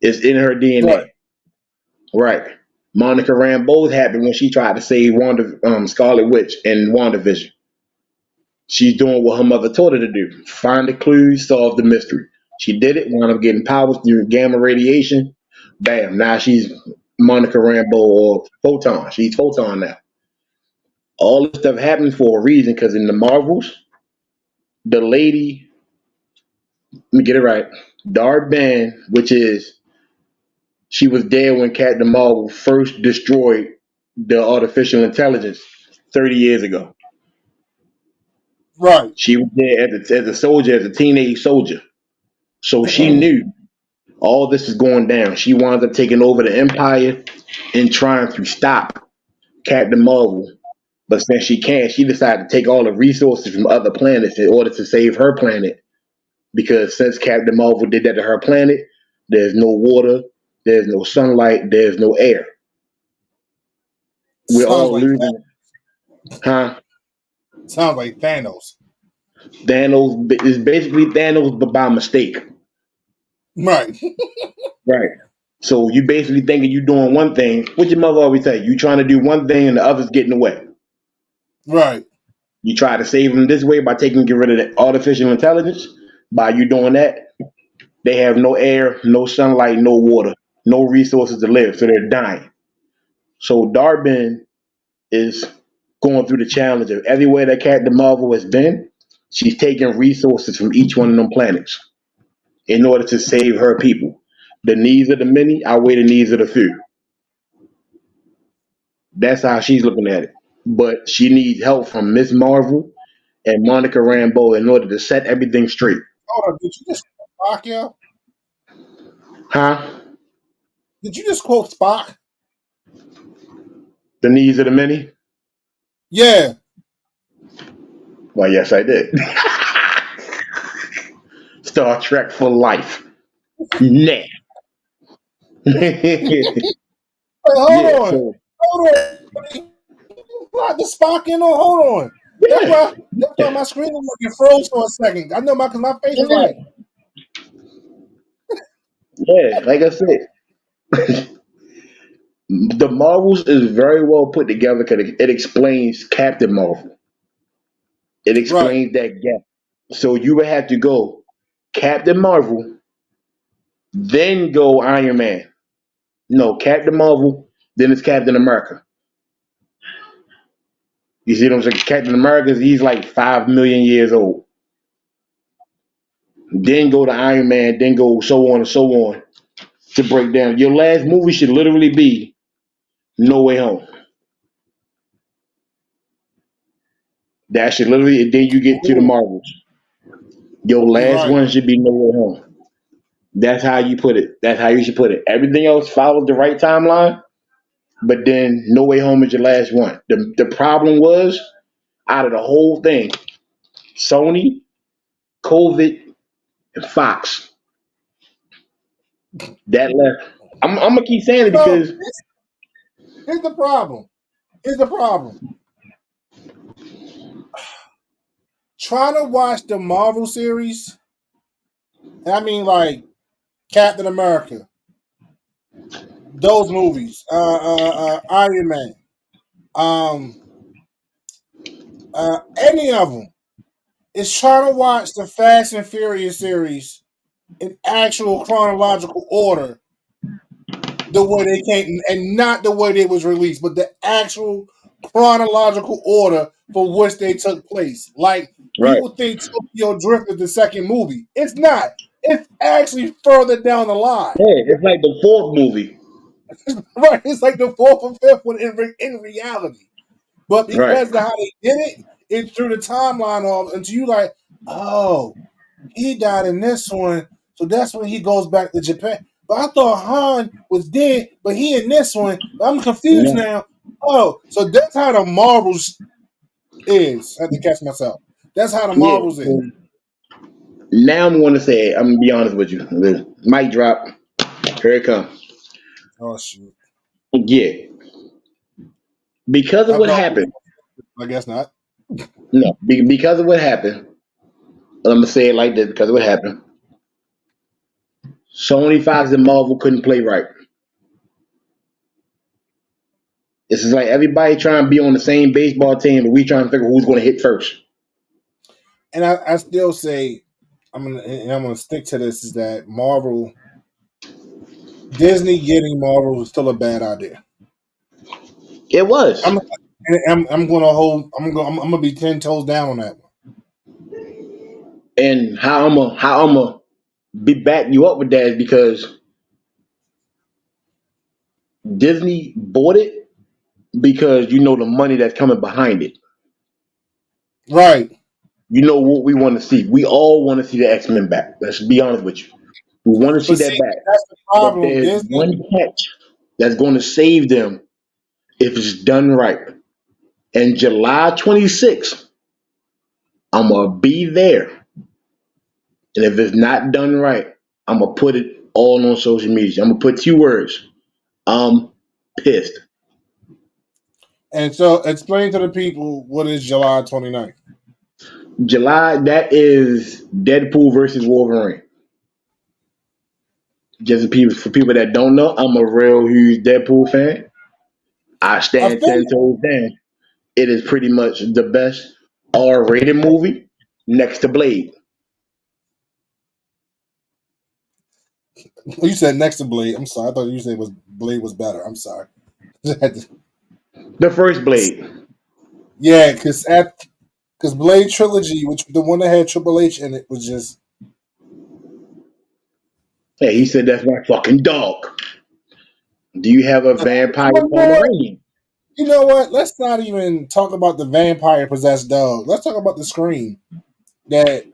It's in her Right. DNA. Right. Monica Rambeau's happened when she tried to save Scarlet Witch in WandaVision. She's doing what her mother taught her to do: find the clues, solve the mystery. She did it, wound up getting powers through gamma radiation. Bam, now she's Monica Rambeau or Photon. She's Photon now. All this stuff happened for a reason because in the Marvels, the lady, let me get it right, Darban, which is, she was there when Captain Marvel first destroyed the artificial intelligence 30 years ago. Right. She was there as a soldier, as a teenage soldier. So she knew all this is going down. She winds up taking over the Empire and trying to stop Captain Marvel. But since she can't, she decided to take all the resources from other planets in order to save her planet. Because since Captain Marvel did that to her planet, there's no water, there's no sunlight, there's no air. We're Sounds all like losing. Huh? sounds like Thanos. Thanos is basically Thanos, but by mistake. Right. Right. So you basically thinking you doing one thing. What your mother always say? You trying to do one thing and the other's getting away. Right. You try to save them this way by get rid of the artificial intelligence. By you doing that, they have no air, no sunlight, no water, no resources to live, so they're dying. So Darben is going through the challenge of everywhere that Captain Marvel has been. She's taking resources from each one of them planets in order to save her people. The needs of the many outweigh the needs of the few. That's how she's looking at it. But she needs help from Miss Marvel and Monica Rambeau in order to set everything straight. Hold on. Did you just quote Spock, yo? Huh? Did you just quote Spock? The needs of the many? Yeah. Well, yes, I did. Star Trek for life. Nah. Yeah, hold on, so hold on. Lock the Spock in on. Hold on. That's yeah, why. That's why my screen was like it froze for a second. I know because my face was yeah, like, yeah. Like I said, the Marvels is very well put together because it explains Captain Marvel. It right. explains that gap. So you would have to go Captain Marvel, then go Iron Man. No, Captain Marvel, then it's Captain America. You see what I'm saying? Captain America, he's like 5 million years old. Then go to Iron Man, then go so on and so on to break down. Your last movie should literally be No Way Home. That should literally, and then you get to the Ooh, Marvels. Your you're last right. one should be No Way Home. That's how you put it. That's how you should put it. Everything else follows the right timeline, but then No Way Home is your last one. The problem was out of the whole thing, Sony, COVID, and Fox. That left. I'm gonna keep saying it So because here's the problem. Here's the problem. Trying to watch the Marvel series, and I mean like Captain America, those movies, Iron Man, um, any of them. Is trying to watch the Fast and Furious series in actual chronological order, the way they came, and not the way they was released, but the actual chronological order for which they took place. Like right, people think Tokyo Drift is the second movie. It's not. It's actually further down the line. yeah, it's like the fourth movie. Right? It's like the fourth or fifth one in reality. But Right. because of how they did it, it threw the timeline off until you like, oh, he died in this one, so that's when he goes back to Japan. But I thought Han was dead, but he in this one. I'm confused Yeah. now. Oh, so that's how the Marvels is. I had to catch myself. That's how the Yeah. Marvels is. So now I'm going to say, I'm gonna be honest with you. The mic drop. Here it comes. Oh shoot! Yeah, because of I what thought. happened. I guess not. No, because of what happened. I'm gonna say it like this: because of what happened. Sony, Fox, and Marvel couldn't play right. This is like everybody trying to be on the same baseball team, but we trying to figure who's going to hit first. And I still say I'm gonna stick to this. Is that Marvel Disney getting Marvel was still a bad idea. It was, I'm I'm gonna hold. I'm gonna be 10 toes down on that one. and how I'm gonna be backing you up with that is because Disney bought it because you know the money that's coming behind it. Right. You know what we want to see. We all want to see the X Men back. Let's be honest with you. We want to see But that see, back. that's the But problem. there's Disney. one catch that's going to save them if it's done right. And July 26th, I'm gonna be there. And if it's not done right, I'm gonna put it all on social media. I'm gonna put 2 words. I'm pissed. And so explain to the people what is July 29th. July, that is Deadpool versus Wolverine. Just for people that don't know, I'm a real huge Deadpool fan. I I stand feel 10 toes down. It is pretty much the best R-rated movie next to Blade. you said next to Blade. I'm sorry. I thought you said was Blade was better. I'm sorry. The first Blade. Yeah, because Blade trilogy, which the one that had Triple H in it, was just Hey, he said that's my fucking dog. Do you have a vampire you know what? Pomeranian? You know what? Let's not even talk about the vampire possessed dog. Let's talk about the scream that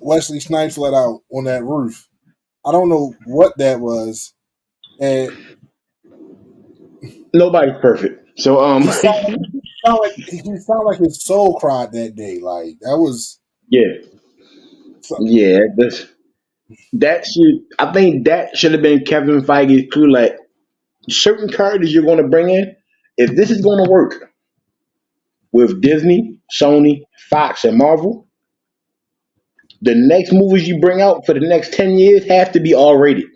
Wesley Snipes let out on that roof. I don't know what that was, and Nobody's perfect. So he sounded like his soul cried that day. Like that was yeah, yeah. That should I think that should have been Kevin Feige's clue. Like certain characters you're going to bring in. If this is going to work with Disney, Sony, Fox, and Marvel, the next movies you bring out for the next 10 years have to be R rated.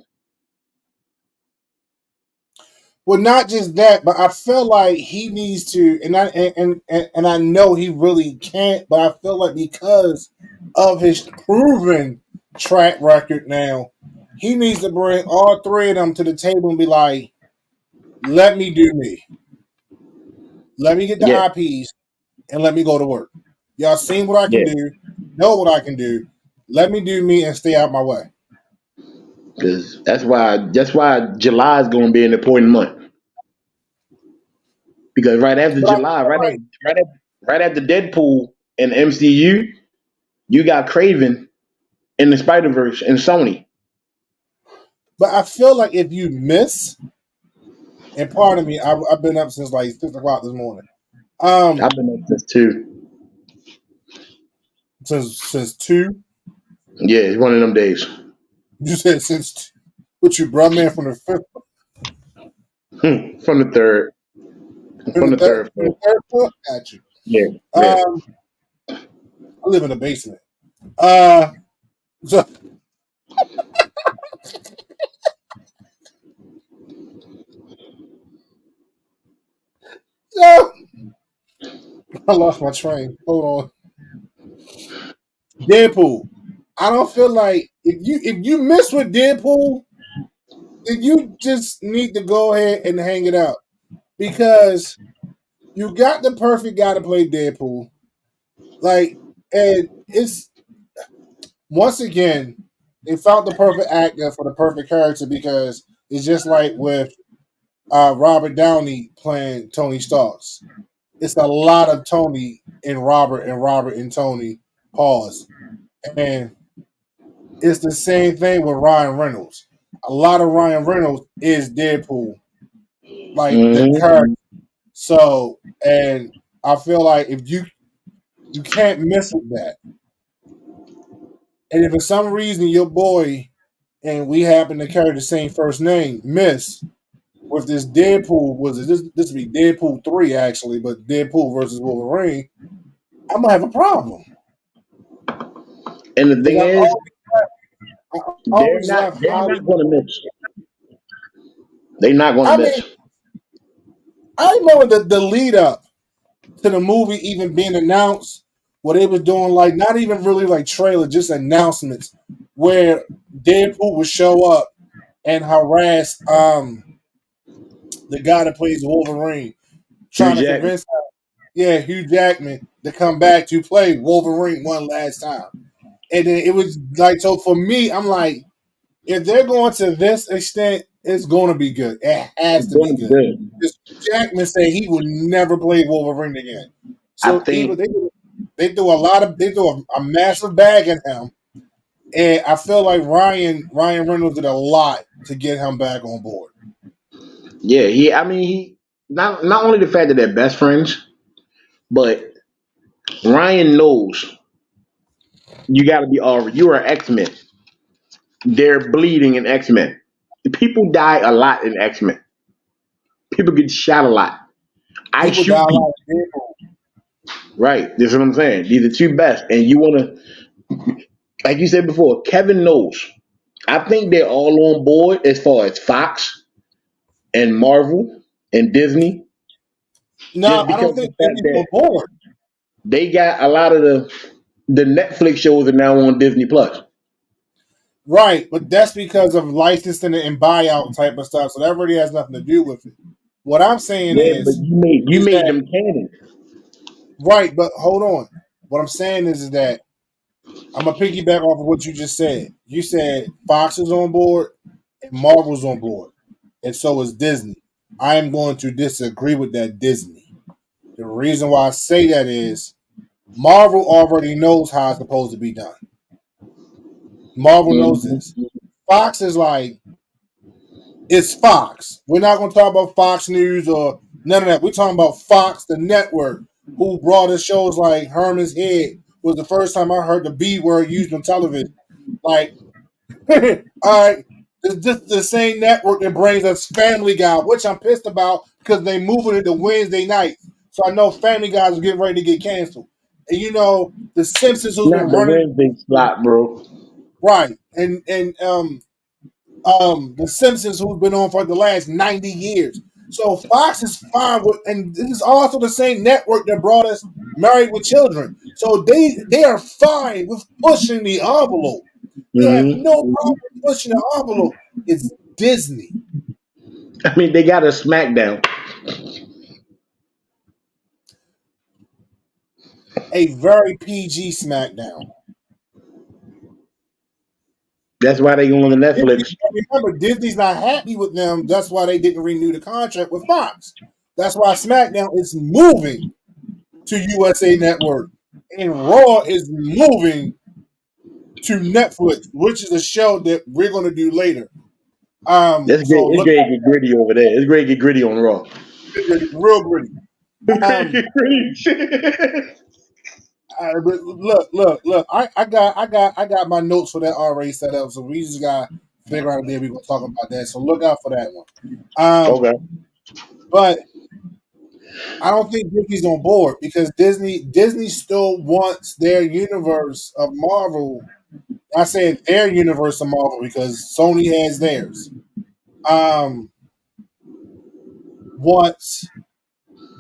Well, not just that, but I feel like he needs to, and I know he really can't, but I feel like because of his proven track record now, he needs to bring all three of them to the table and be like, "Let me do me. Let me get the Yeah, IPs and let me go to work. Y'all seen what I can yeah. do, know what I can do. Let me do me and stay out my way." Because that's why July is going to be an important month. Because right after But I July, feel like, right after Deadpool and MCU, you got Craven in the Spider Verse and Sony. if you miss, and pardon me, I've been up since like 6 o'clock this morning. I've been up since two. Since two. Yeah, it's one of them days. You said since two. What you brought man from the fifth, From the third, from the third from the floor. third floor? Got you. Yeah, yeah. Um, I live in the basement. Uh, so, so I lost my train. Hold on. Deadpool. I don't feel like if you miss with Deadpool, then you just need to go ahead and hang it out because you got the perfect guy to play Deadpool. Like, and it's once again they found the perfect actor for the perfect character because it's just like with Robert Downey playing Tony Starks. It's a lot of Tony and Robert and Tony. Pause. And it's the same thing with Ryan Reynolds. A lot of Ryan Reynolds is Deadpool, like the Hmm. character. So, and I feel like if you can't miss with that, and if for some reason your boy and we happen to carry the same first name, miss with this Deadpool this would be Deadpool 3 actually, but Deadpool versus Wolverine, I'm gonna have a problem And the because thing is, I they're always not left they're not Hollywood. going to miss. They're not going to I mean, miss. I remember the lead up to the movie even being announced, where they was doing like not even really like trailer, just announcements where Deadpool would show up and harass the guy that plays Wolverine, Hugh trying to Jackman. convince Hugh Jackman to come back to play Wolverine one last time. And then it was like so for me, I'm like, if they're going to this extent, it's going to be good. It has It's to going be to be good. good. Because Jackman said he would never play Wolverine again. I So either think, they threw a massive bag at him, and I feel like Ryan Reynolds did a lot to get him back on board. yeah, I mean, he not only the fact that they're best friends, but Ryan knows you got to be all. You are X Men. They're bleeding in X Men. People die a lot in X Men. People get shot a lot. I People die shoot a lot people. of Deadpool. Right. This is what I'm saying. These are two best, and you want to, like you said before, Kevin knows. I think they're all on board as far as Fox and Marvel and Disney, No, just I because don't of the think they're fact even that on board. they got a lot of the Netflix shows are now on Disney Plus. Right, but that's because of licensing and buyout type of stuff. So that really has nothing to do with it. What I'm saying Yeah, but you is made that them canon. right, but hold on. What I'm saying is that I'm gonna piggyback off of what you just said. You said Fox is on board and Marvel's on board, and so is Disney. I am going to disagree with that Disney. The reason why I say that is Marvel already knows how it's supposed to be done. Marvel knows this. Mhm. Fox is like, it's Fox. We're not going to talk about Fox News or none of that. We're talking about Fox, the network, who brought us shows like Herman's Head. Was the first time I heard the B word used on television. Like, all right. It's just the same network that brings us Family Guy, which I'm pissed about because they moving it to Wednesday night. So I know Family Guy is getting ready to get canceled. And you know, The Simpsons, who's Not been the running Wednesday slot, bro. right, and The Simpsons, who's been on for the last 90 years. So Fox is fine with, and this is also the same network that brought us Married with Children. So they are fine with pushing the envelope. They have no Hmm problem pushing the envelope. It's Disney, I mean, they got a SmackDown. a very PG SmackDown. That's why they go on the Disney, Netflix. remember, Disney's not happy with them. That's why they didn't renew the contract with Fox. That's why SmackDown is moving to USA Network, and Raw is moving to Netflix, which is a show that we're going to do later. That's great. So It's look great to get gritty over there. It's great to get gritty on Raw. real gritty. It's great to Um, get gritty. look. I got my notes for that already set up, so we just got to figure out a day we're going to talk about that. So look out for that one. Okay. But I don't think Disney's on board because Disney still wants their universe of Marvel. I said their universe of Marvel because Sony has theirs. Um, wants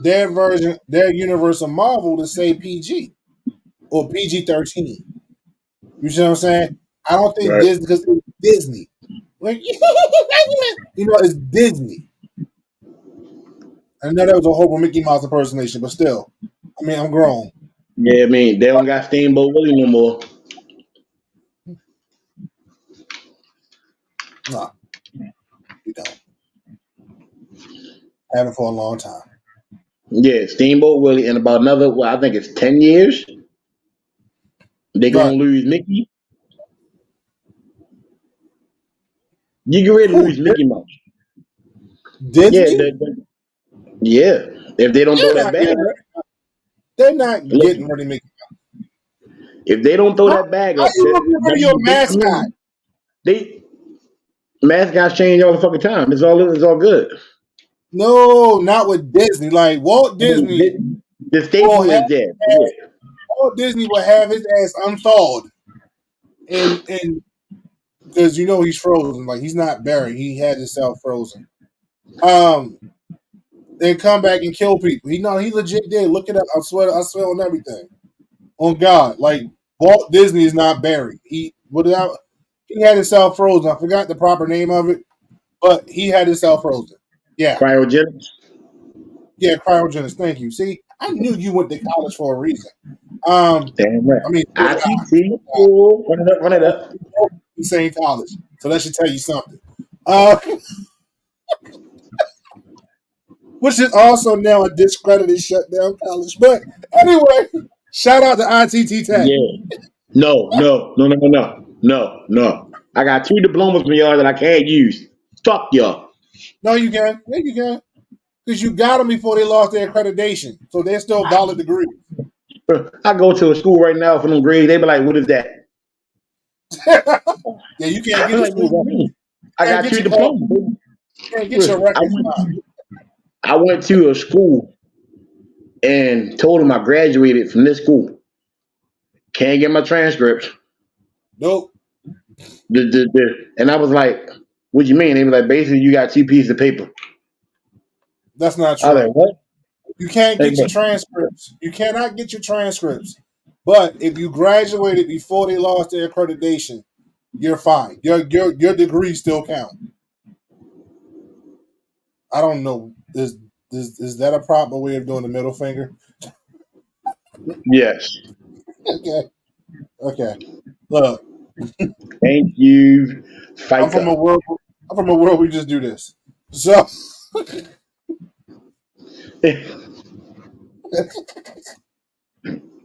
their universe of Marvel to say PG or PG-13. You see what I'm saying? I don't think Right. Disney because it's Disney. Like, it's Disney. I know that was a horrible Mickey Mouse impersonation, but still, I mean, I'm grown. Yeah, I mean, they don't got Steamboat Willie no more. No, we don't. Haven't for a long time. Yeah, Steamboat Willie in about another, well, I think it's 10 years. They gonna Right? lose Mickey. You get ready to Who? lose Mickey Mouse. Yeah, Disney? yeah. If they don't throw They're that not bag getting up, ready. They're not getting listen. ready to make. If they don't throw How, that bag how up, you looking rid of your mascot? they mascots change all the fucking time. It's all good. No, not with Disney. Like I mean, the will staple have is there. Yeah. Walt Disney will have his ass unthawed, and because he's frozen. Like he's not buried. He had himself frozen. Um, then come back and kill people. He legit did. Look it up. I swear on everything. On God, like Walt Disney is not buried. He had himself frozen. I forgot the proper name of it, but he had himself frozen. Yeah, Cryogenics. yeah, cryogenics. Thank you. See, I knew you went to college for a reason. Um, Damn right. I mean, ITT. Oh, run it up, run it up. the same college, so that should tell you something. Uh, which is also now a discredited, shut down college. But anyway, shout out to ITT Tech. Yeah. No. I got 2 diplomas from y'all that I can't use. Fuck y'all. No, you can. Yeah, you can. Because you got them before they lost their accreditation, so they're still valid degrees. I go to a school right now for them grades. They be like, "What is that?" Yeah, you can't get I'm your like, "What does that school. mean?" I Can't got get 2 your diplomas. can't get your Listen, records back. I went to a school and told them I graduated from this school. Can't get my transcripts. Nope, And I was like, "What you mean?" They were like, "Basically, you got 2 pieces of paper." that's not I was true. like, "What?" You can't Like, get your but transcripts. You cannot get your transcripts. But if you graduated before they lost their accreditation, you're fine. Your degree still count. I don't know. Is that a proper way of doing the middle finger? yes, Okay. Okay. Look, thank you, I'm from a FICA. world. I'm from a world we just do this. So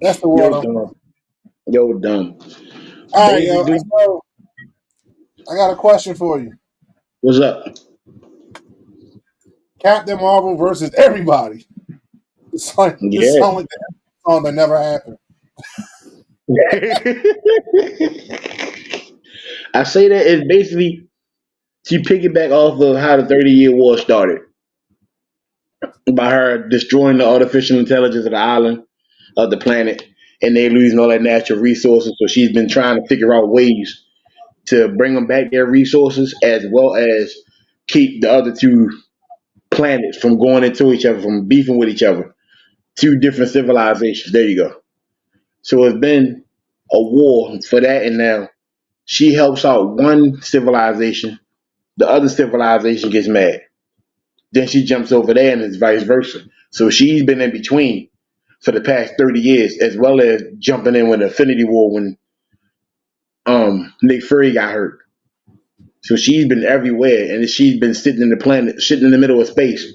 that's the Yo, world I'm from. dumb. Yo, dumb. All right, yo. Basically, So I got a question for you. what's up? Captain Marvel versus everybody. It's Yeah. like the song that never happened. I say that it's basically She piggyback off of how the 30-year war started by her destroying the artificial intelligence of the island of the planet, and they losing all their natural resources. So she's been trying to figure out ways to bring them back their resources, as well as keep the other two planets from going into each other, from beefing with each other. Two different civilizations. There you go. So it's been a war for that, and now she helps out one civilization, the other civilization gets mad. Then she jumps over there, and it's vice versa. So she's been in between for the past 30 years, as well as jumping in with Infinity War when Nick Fury got hurt. So she's been everywhere, and she's been sitting in the planet, sitting in the middle of space,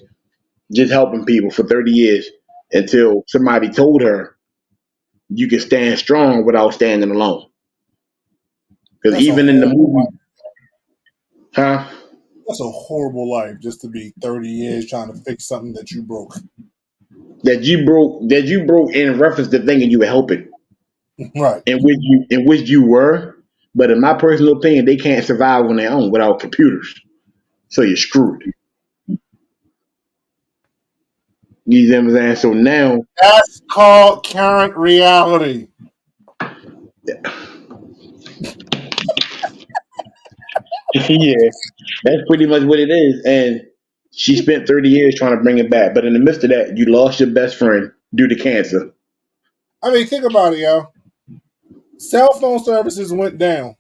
just helping people for 30 years until somebody told her you can stand strong without standing alone. Because That's a even in the horrible movie, life. huh? That's a horrible life just to be 30 years trying to fix something that you broke. That you broke in reference to thinking you were helping, Right. in which you were. But in my personal opinion, they can't survive on their own without computers. So you're screwed. You see what I'm saying? So now, That's called current reality. yeah, that's pretty much what it is. And she spent 30 years trying to bring it back. But in the midst of that, you lost your best friend due to cancer. I mean, think about it, yo. Cell phone services went down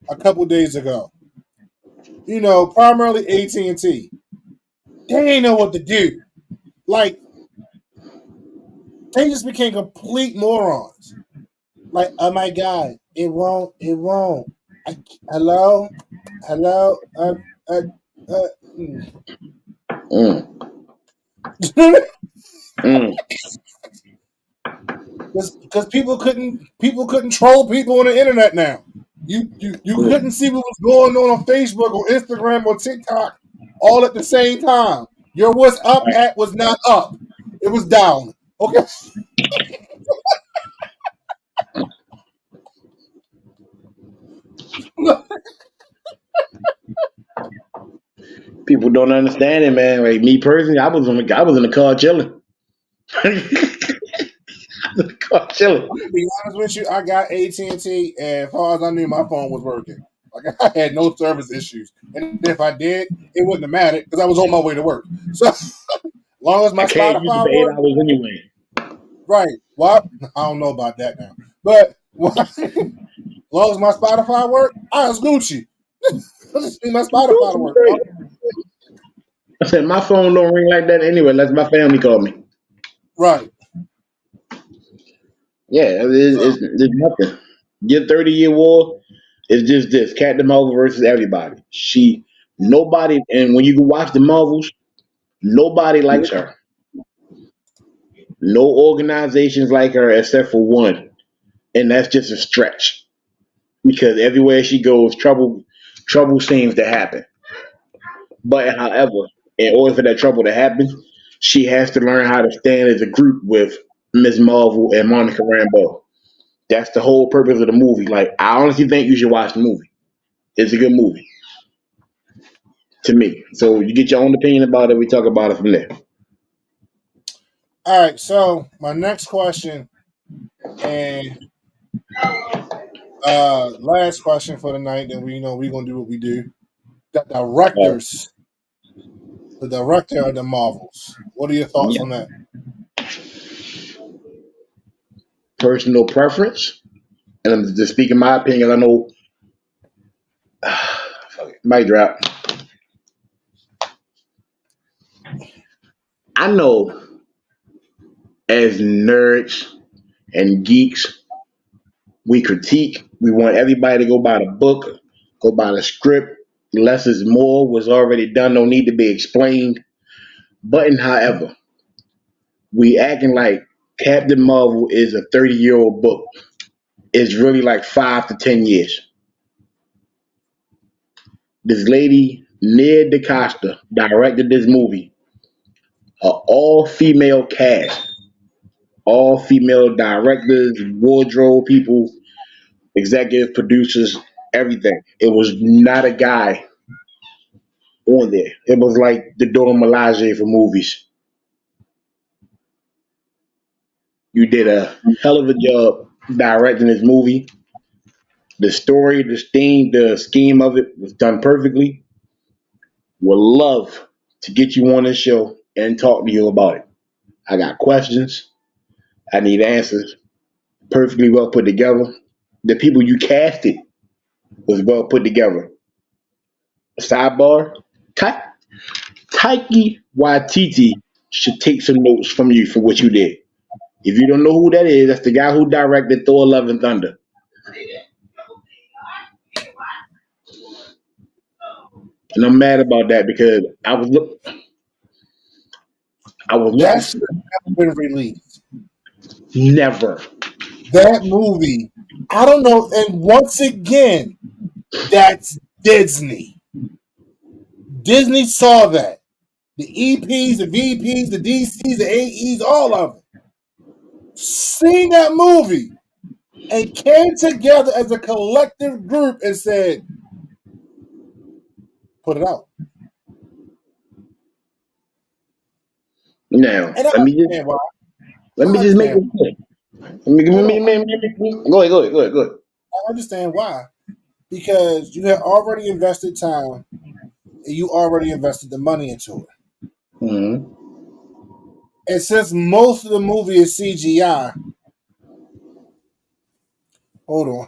a couple days ago. You know, primarily AT&T. They ain't know what to do. Like, they just became complete morons. Like, oh my God, it won't. Hello? Hello? Mm. Mm, mm, Because people couldn't troll people on the internet now. You mm, couldn't see what was going on Facebook or Instagram or TikTok all at the same time. Your what's up at was not up. It was down. Okay. People don't understand it, man. Like me personally, I was in the car chilling. car chilling. I'm gonna be honest with you. I got AT&T, and as far as I knew, my phone was working. Like I had no service issues, and if I did, it wouldn't have mattered because I was on my way to work. So as long as I my can't use it Spotify for 8 worked, hours anyway. right? Well, I don't know about that now, but as long as my Spotify worked, I was Gucci. I just need my Spotify to work. Great. I said my phone don't ring like that anyway, unless my family call me. Right. Yeah, So it's nothing. Your 30-year war is just this: Captain Marvel versus everybody. Nobody, and when you watch the Marvels, nobody likes her. No organizations like her except for one, and that's just a stretch because everywhere she goes, trouble seems to happen. But however, in order for that trouble to happen, she has to learn how to stand as a group with Miss Marvel and Monica Rambeau. That's the whole purpose of the movie. Like, I honestly think you should watch the movie. It's a good movie to me. So you get your own opinion about it. We talk about it from there. all right. So my next question and last question for the night. Then we're gonna do what we do. The Uh, directors, the director of the Marvels. What are your thoughts yeah. on that? Personal preference, and I'm just speaking my opinion. I know, fuck it, mic drop. I know as nerds and geeks, we critique. We want everybody to go by the book, go by the script. Less is more was already done. No need to be explained. But however, we acting like Captain Marvel is a 30-year-old book. It's really like 5 to 10 years. This lady, Nia DaCosta, directed this movie. A all female cast, all female directors, wardrobe people, executive producers, everything. It was not a guy on there. It was like the Dora Milaje for movies. You did a hell of a job directing this movie. The story, the theme, the scheme of it was done perfectly. Would love to get you on this show and talk to you about it. I got questions. I need answers. Perfectly well put together. The people you casted was well put together. Sidebar: Ta- Taiki Waititi should take some notes from you for what you did. If you don't know who that is, that's the guy who directed Thor: Love and Thunder. And I'm mad about that because I was looking That for should have never been released. never. That movie, I don't know. And once again, that's Disney. Disney saw that. The EPs, the VPs, the DCs, the AEs, all of them. Seen that movie and came together as a collective group and said, put it out. Now And I understand why. let I me just make understand. it clear. Hold on. Go ahead. I understand why. Because you had already invested time and you already invested the money into it. Mm-hmm. And since most of the movie is CGI, hold on.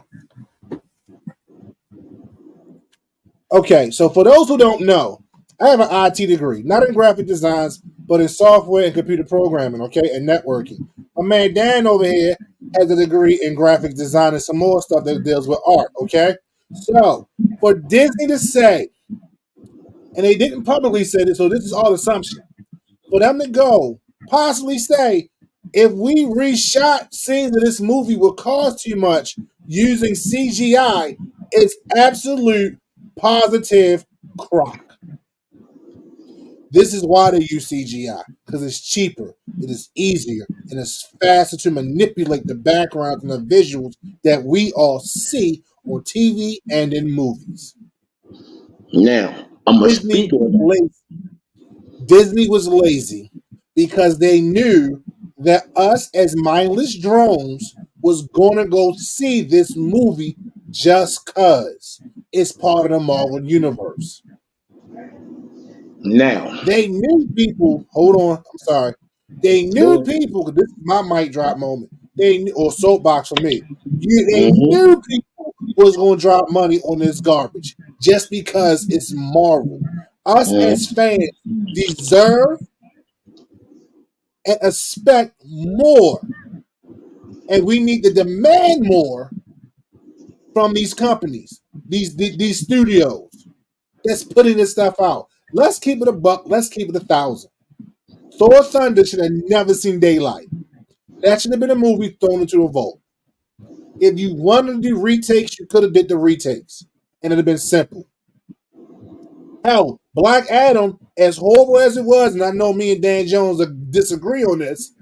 Okay, so for those who don't know, I have an IT degree, not in graphic designs, but in software and computer programming, okay, and networking. My man Dan over here has a degree in graphic design and some more stuff that deals with art, okay? So for Disney to say, and they didn't publicly say this, so this is all assumption, for them to go possibly say, if we reshot scenes of this movie would cost too much using CGI, it's absolute positive crock. This is why they use CGI, because it's cheaper, it is easier, and it's faster to manipulate the backgrounds and the visuals that we all see on TV and in movies. Now I'm gonna Disney speak on that. Disney was lazy because they knew that us as mindless drones was going to go see this movie just cuz it's part of the Marvel universe. Now, They knew people. Hold on, I'm sorry. They knew go ahead. people. This is my mic drop moment. They knew, or soapbox for me. They Mm-hmm. knew people was going to drop money on this garbage just because it's Marvel. Us as Mm-hmm. fans deserve and expect more, and we need to demand more from these companies, these studios that's putting this stuff out. Let's keep it a buck. Let's keep it 1,000. Thor Thunder should have never seen daylight. That should have been a movie thrown into a vault. If you wanted to do retakes, you could have did the retakes, and it'd have been simple. Hell, Black Adam, as horrible as it was, and I know me and Dan Jones disagree on this,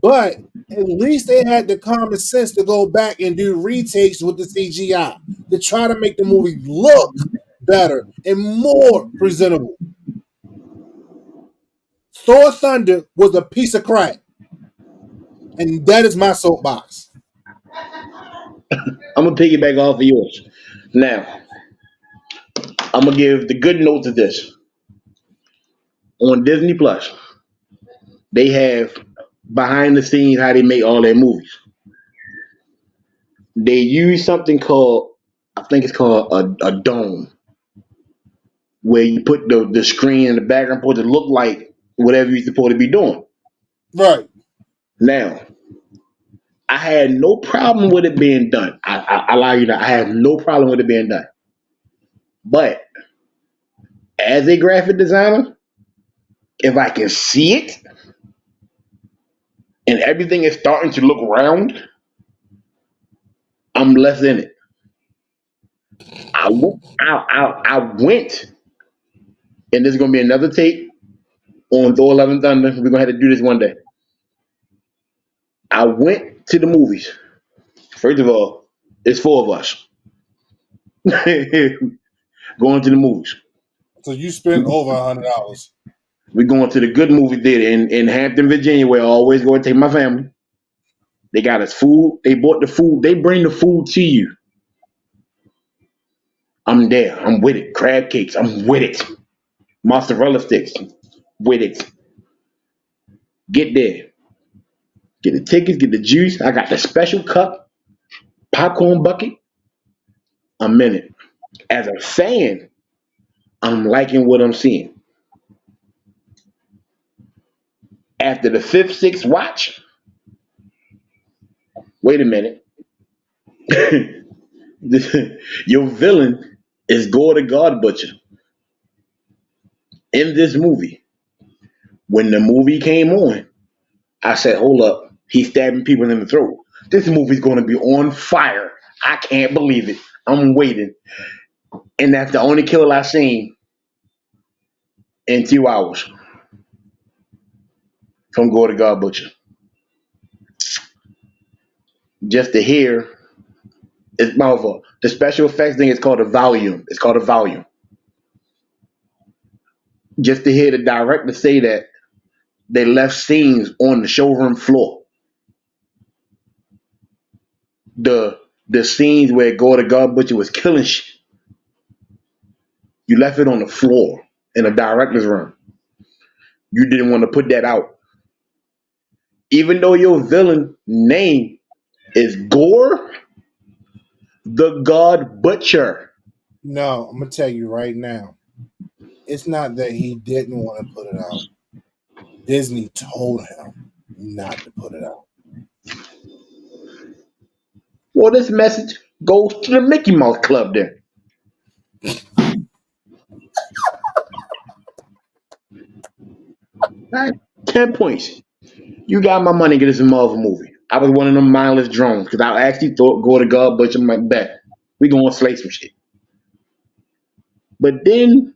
but at least they had the common sense to go back and do retakes with the CGI to try to make the movie look better and more presentable. Thor Thunder was a piece of crap, and that is my soapbox. I'm gonna piggyback off of yours. Now, I'm gonna give the good note to this. On Disney Plus, they have behind the scenes how they make all their movies. They use something called, I think it's called a dome, where you put the screen in the background for it to look like whatever you're supposed to be doing. Right. Now, I had no problem with it being done. I allow you that I have no problem with it being done. But as a graphic designer, if I can see it and everything is starting to look round, I'm less in it. I went, and there's gonna be another take on Thor: Love and Thunder. We're gonna have to do this one day. I went to the movies. First of all, it's four of us going to the movies. So you spent over $100. We going to the good movie theater in Hampton, Virginia, where I always go and take my family. They got us food. They bought the food. They bring the food to you. I'm there. I'm with it. Crab cakes. I'm with it. Mozzarella sticks. With it. Get there. Get the tickets. Get the juice. I got the special cup. Popcorn bucket. I'm in it. As a fan, I'm liking what I'm seeing. After the fifth, sixth watch, wait a minute. Your villain is Gore the God Butcher. In this movie, when the movie came on, I said, hold up, he's stabbing people in the throat. This movie's going to be on fire. I can't believe it. I'm waiting. And that's the only killer I've seen in 2 hours from Gore the God Butcher. Just to hear, it's mouthful. The special effects thing is called a volume. It's called a volume. Just to hear the director say that they left scenes on the showroom floor. The scenes where Gore the God Butcher was killing shit. You left it on the floor in a director's room. You didn't want to put that out. Even though your villain name is Gore the God Butcher. No, I'm gonna tell you right now. It's not that he didn't want to put it out. Disney told him not to put it out. Well, this message goes to the Mickey Mouse Club then. 10 points. You got my money, get us a Marvel movie. I was one of them mindless drones because I actually thought Gore the God Butcher might bet. We gonna slay some shit. But then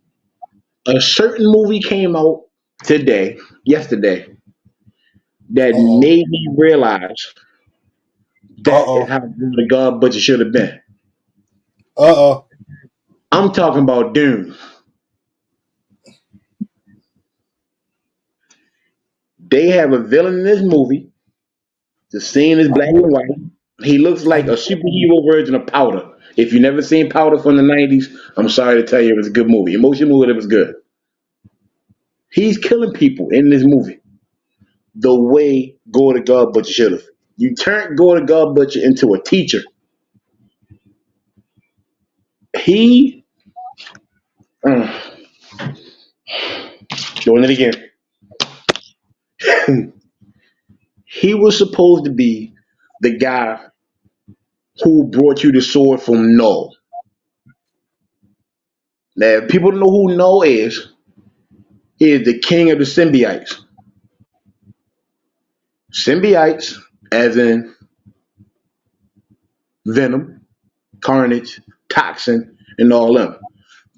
a certain movie came out yesterday, that Uh-oh. made me realize that is Uh-oh. how Gore the God Butcher should have been. Uh-oh. I'm talking about Dune. They have a villain in this movie. The scene is black and white. He looks like a superhero version of Powder. If you never seen Powder from the 90s, I'm sorry to tell you it was a good movie. Emotion movie, it was good. He's killing people in this movie the way Gore the God Butcher should have. You turned Gore the God Butcher into a teacher. He doing it again. He was supposed to be the guy who brought you the sword from Null. Now, if people don't know who Null is, he is the king of the symbiotes. Symbiotes, as in Venom, Carnage, Toxin, and all them.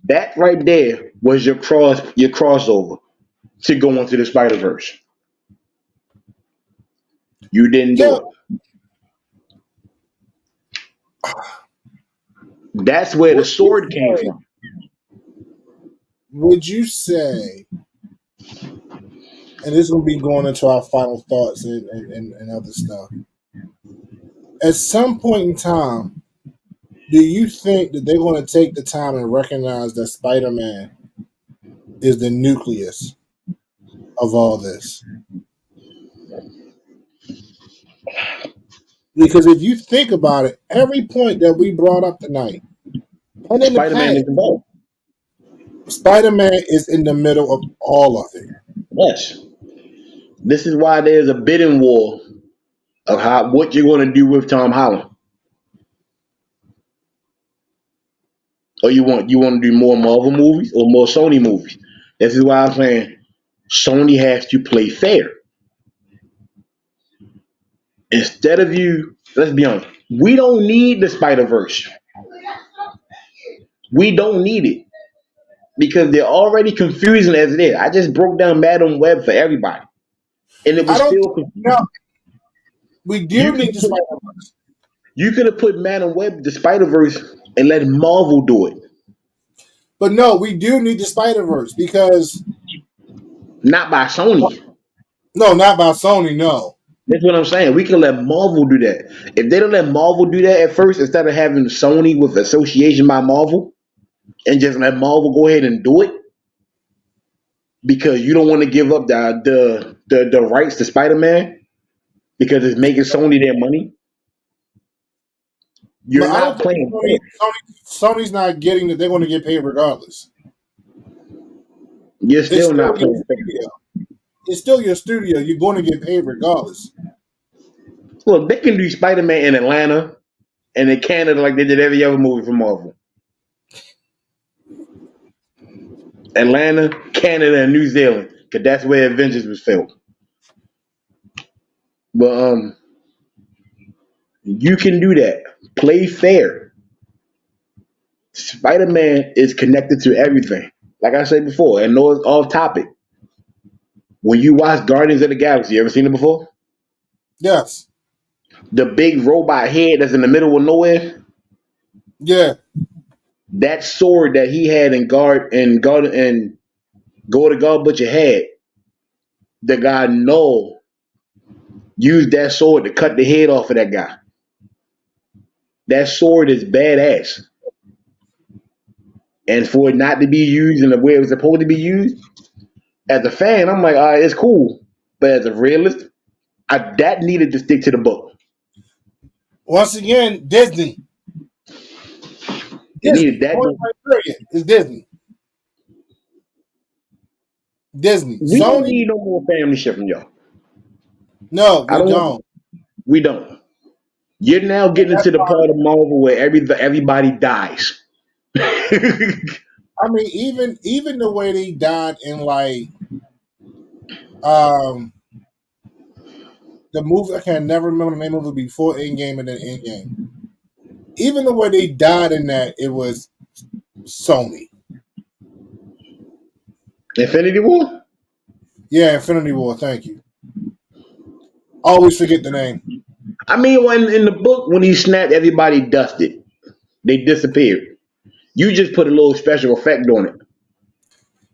That right there was your crossover to go into the Spider Verse. You didn't do Yeah. it. That's where the sword came from. Would you say, and this is going to be going into our final thoughts and other stuff, at some point in time, do you think that they're going to take the time and recognize that Spider-Man is the nucleus of all this? Because if you think about it, every point that we brought up tonight, and in the Spider-Man past, is involved. Spider-Man is in the middle of all of it. Yes. This is why there's a bidding war of what you're going to do with Tom Holland. Or you want to do more Marvel movies or more Sony movies? This is why I'm saying Sony has to play fair. Instead of let's be honest, we don't need the Spider Verse. We don't need it because they're already confusing as it is. I just broke down Madam Web for everybody, and it was still confusing. No, we do You need the could Spider-Verse. you could have put Madam Web the Spider Verse and let Marvel do it. But no, we do need the Spider-Verse because Not by Sony. no, not by Sony. No, That's what I'm saying. We can let Marvel do that. If they don't let Marvel do that at first, instead of having Sony with association by Marvel, and just let Marvel go ahead and do it, because you don't want to give up the rights to Spider-Man because it's making Sony their money. but You're I don't not think playing fair. Sony's not getting that. They're going to get paid regardless. You're It's still still not your playing fair. studio. It's still your studio. You're going to get paid regardless. Look, they can do Spider-Man in Atlanta and in Canada like they did every other movie from Marvel. Atlanta, Canada, and New Zealand, because that's where Avengers was filmed. But you can do that. Play fair. Spider-Man is connected to everything. Like I said before, and no, it's off topic. When you watch Guardians of the Galaxy, you ever seen it before? Yes. The big robot head that's in the middle of nowhere. Yeah. That sword that he had in Go to God Butcher had, the guy Noel used that sword to cut the head off of that guy. That sword is badass. And for it not to be used in the way it was supposed to be used, as a fan, I'm like, all right, it's cool. But as a realist, that needed to stick to the book. Once again, Disney. It Disney. needed that. Point blank period. It's Disney. Disney. We don't Sony? need no more family shit from y'all. No, I we don't want. don't. We don't. You're now And getting that's to the why, part of Marvel where everybody dies. I mean, even the way they died in like um the movie, I can never remember the name of it before Endgame and then Endgame. Even the way they died in that, it was Sony. Infinity War? Yeah, Infinity War. Thank you. Always forget the name. I mean, when in the book, when he snapped, everybody dusted. They disappeared. You just put a little special effect on it.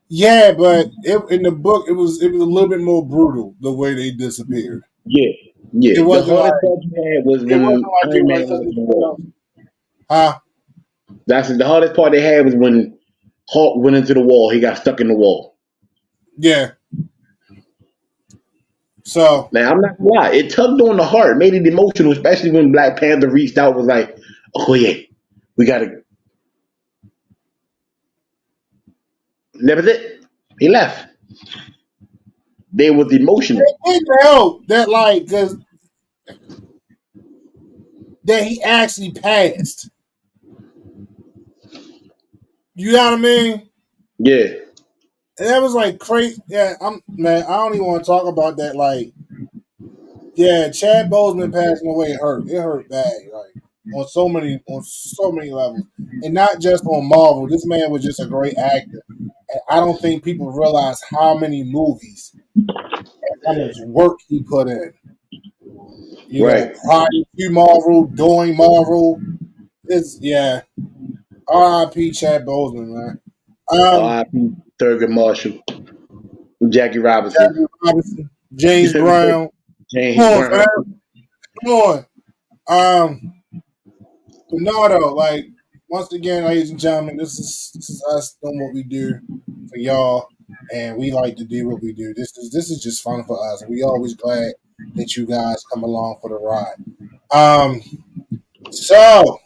Yeah, but in the book, it was a little bit more brutal the way they disappeared. Yeah. It Yeah. The wasn't hardest like part you had was it wasn't when like they Iron were Man like went something into the wall. huh? That's the hardest part they had was when Hulk went into the wall. He got stuck in the wall. Yeah. So Now I'm not gonna lie, it tugged on the heart, made it emotional, especially when Black Panther reached out, was like, "Oh yeah, we gotta." That was it. He left. They was emotional. it didn't help that like because that he actually passed. You know what I mean? Yeah, And that was like crazy. Yeah, man. I don't even want to talk about that. Like, yeah, Chad Boseman passing away hurt. It hurt bad. Like on so many levels, and not just on Marvel. This man was just a great actor. And I don't think people realize how many movies, how much work he put in. You know, right. prior to Marvel, doing Marvel. It's yeah. R.I.P. Chad Boseman, man. R.I.P. Thurgood Marshall, Jackie Robinson, Jackie Robinson, James Brown. Come James on, Brown. man. Come on. But no, though, like once again, ladies and gentlemen, this is us doing what we do for y'all, and we like to do what we do. This is just fun for us, and we always glad that you guys come along for the ride. So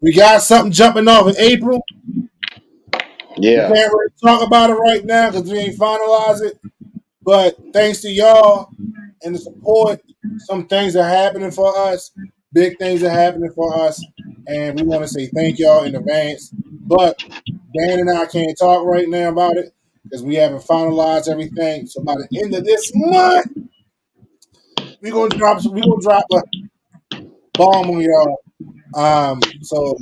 we got something jumping off in April. We Yeah, can't really talk about it right now because we ain't finalized it. But thanks to y'all and the support, some things are happening for us. Big things are happening for us. And we want to say thank y'all in advance. But Dan and I can't talk right now about it because we haven't finalized everything. So by the end of this month, we're gonna drop a bomb on y'all. So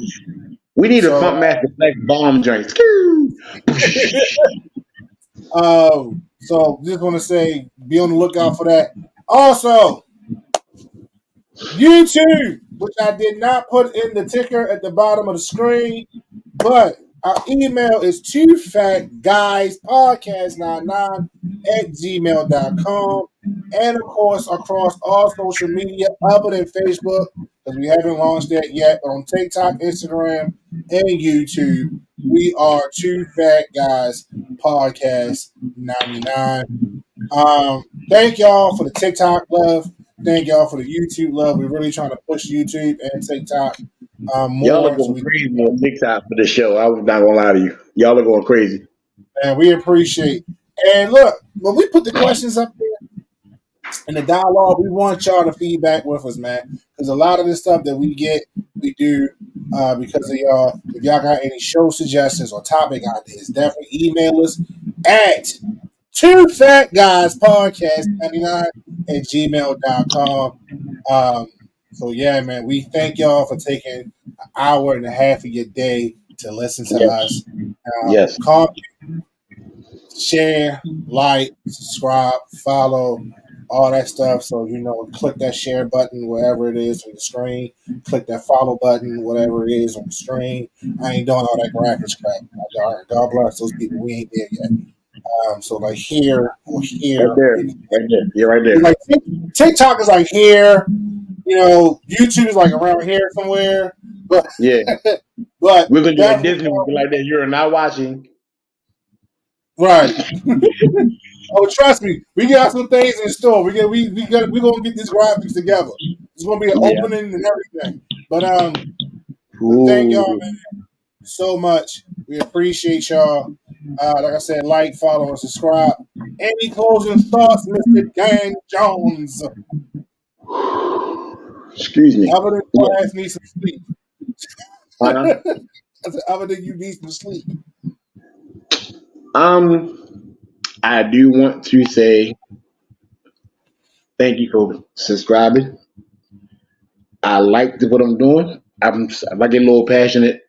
we need a so front master flex bomb joint. so just want to say be on the lookout for that. Also, YouTube, which I did not put in the ticker at the bottom of the screen. But our email is twofatguyspodcast99@gmail.com. And of course, across all social media other than Facebook, because we haven't launched that yet, but on TikTok, Instagram, and YouTube, we are Two Fat Guys Podcast 99. Thank y'all for the TikTok love. Thank y'all for the YouTube love. We're really trying to push YouTube and TikTok Y'all are more. going crazy on TikTok for the show. I was not gonna lie to you. Y'all are going crazy. And we appreciate. And look, when we put the questions up there in the dialogue, we want y'all to feedback with us, man. Because a lot of the stuff that we get, we do because of y'all. If y'all got any show suggestions or topic ideas, definitely email us at twofatguyspodcast99@gmail.com. So yeah, man, we thank y'all for taking an hour and a half of your day to listen to us. Yes. Comment, share, like, subscribe, follow, all that stuff. So click that share button wherever it is on the screen. Click that follow button, whatever it is on the screen. I ain't doing all that graphics crap. God bless those people. We ain't there yet. So like here or here, Right there. Right there. You're right there. like TikTok is like here. YouTube is like around here somewhere. But Yeah. but We're gonna do like Disney. We'll be like that. You're not watching. right. Oh, trust me, we got some things in store. We're gonna get these graphics together. It's gonna be an opening and everything. But thank y'all, man, so much. We appreciate y'all. Like I said, like, follow, and subscribe. Any closing thoughts, Mr. Dan Jones? Excuse me. Other than your ass needs some sleep. Uh-huh. I said, other than you need some sleep. I do want to say thank you for subscribing. I like what I'm doing. If I get a little passionate,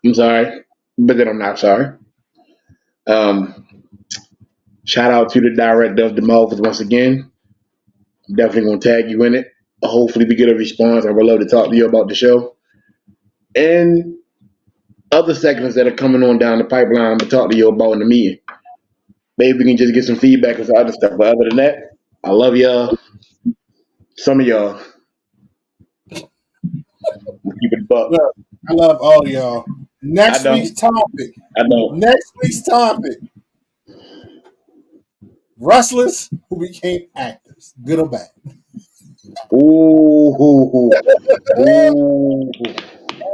I'm sorry, but then I'm not sorry. Shout out to the director of the Marvels once again. I'm definitely gonna tag you in it. Hopefully, we get a response. I would love to talk to you about the show and other segments that are coming on down the pipeline. I'm gonna talk to you about in the meeting. Maybe we can just get some feedback and some other stuff. But other than that, I love y'all. Some of y'all. Keep it buck. Look, I love all y'all. Next week's topic. I know. Next week's topic. Wrestlers who became actors, good or bad. Ooh.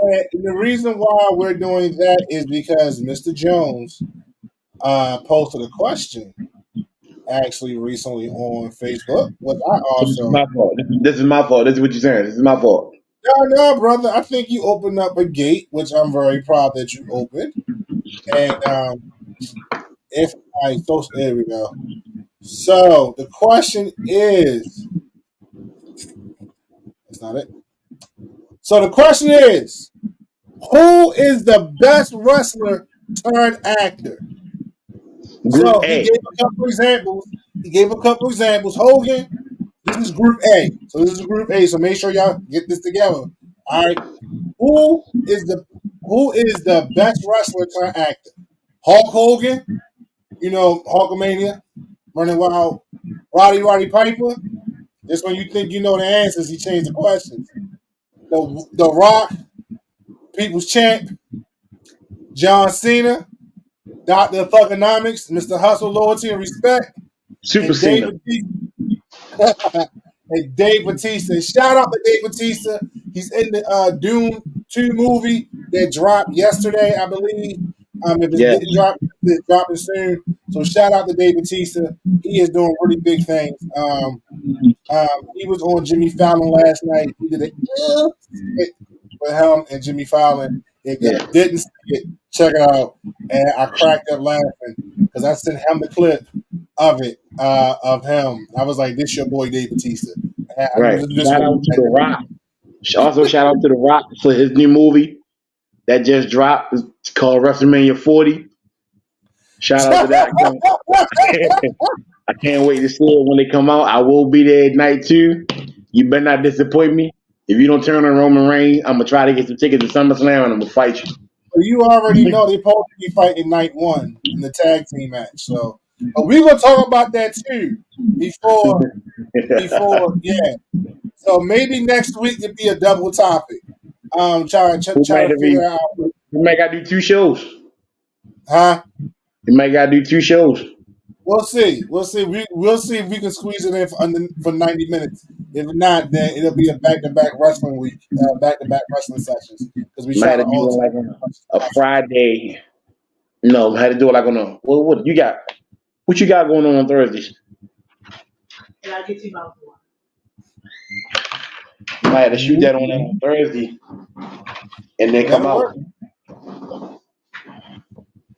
And the reason why we're doing that is because Mr. Jones posted a question actually recently on Facebook. What I This is also my fault. This is my fault. This is what you're saying. This is my fault. no, brother. I think you opened up a gate, which I'm very proud that you opened. And if I thought there we go. So the question is, that's not it. So the question is, who is the best wrestler turned actor? So he gave a couple examples. Hogan, this is Group A. So this is Group A. So make sure y'all get this together. All right. Who is the best wrestler turned actor? Hulk Hogan, Hulkamania, Running Wild, Roddy Piper. Just when you think you know the answers, he changed the questions. The Rock, People's Champ, John Cena, Dr. Thugonomics, Mr. Hustle, Loyalty, and Respect, Super Cena. And Dave Bautista. Shout out to Dave Bautista. He's in the Doom 2 movie that dropped yesterday, I believe. If it didn't drop, it's dropping soon. So shout out to Dave Bautista. He is doing really big things. He was on Jimmy Fallon last night. He did a with him and Jimmy Fallon. If you didn't see it, check it out. And I cracked up laughing because I sent him the clip of it, of him. I was like, this your boy Dave Bautista. Right. Shout out to The Rock. Also, shout out to The Rock for his new movie that just dropped. It's called WrestleMania 40. Shout out to that. I can't wait to see it when they come out. I will be there at night too. You better not disappoint me. If you don't turn on Roman Reigns, I'm gonna try to get some tickets to SummerSlam and I'm gonna fight you. But you already know they're supposed to be fighting night one in the tag team match. So, but we're gonna talk about that too before. Yeah. So maybe next week it'd be a double topic. Try to figure out, We might gotta do 2 shows. huh? We might gotta do 2 shows. We'll see. We'll see. We'll see if we can squeeze it in for 90 minutes. If not, then it'll be a back-to-back wrestling week, back-to-back wrestling sessions because we Might try have to to do it like alternate. on a Friday. No, I had to do it like on a what you got? What you got going on Thursdays? And I'll get you about one. Might have to shoot that on Thursday, and then come That'll out. work.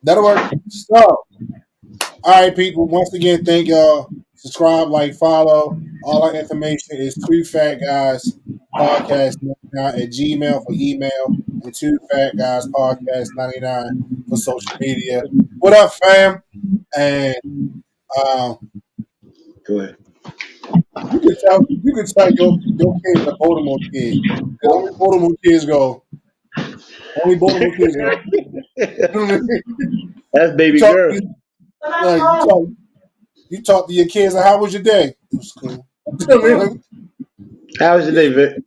That'll work. So, all right, people. Once again, thank y'all. Subscribe, like, follow. All our information is Two Fat Guys Podcast 99 at Gmail for email and Two Fat Guys Podcast 99 for social media. What up, fam? And Go ahead. you can tell your kid is a Baltimore kid. The only Baltimore kids go. Only Baltimore kids go. That's baby You talk, girl. you talk to your kids like, how was your day? It was cool. How was your day, Vic?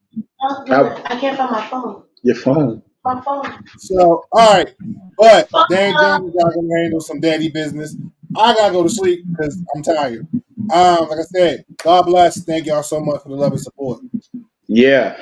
I can't find my phone. Your phone. My phone. So, all right. But Dan Jones got to handle some daddy business. I got to go to sleep because I'm tired. Like I said, God bless. Thank y'all so much for the love and support. Yeah.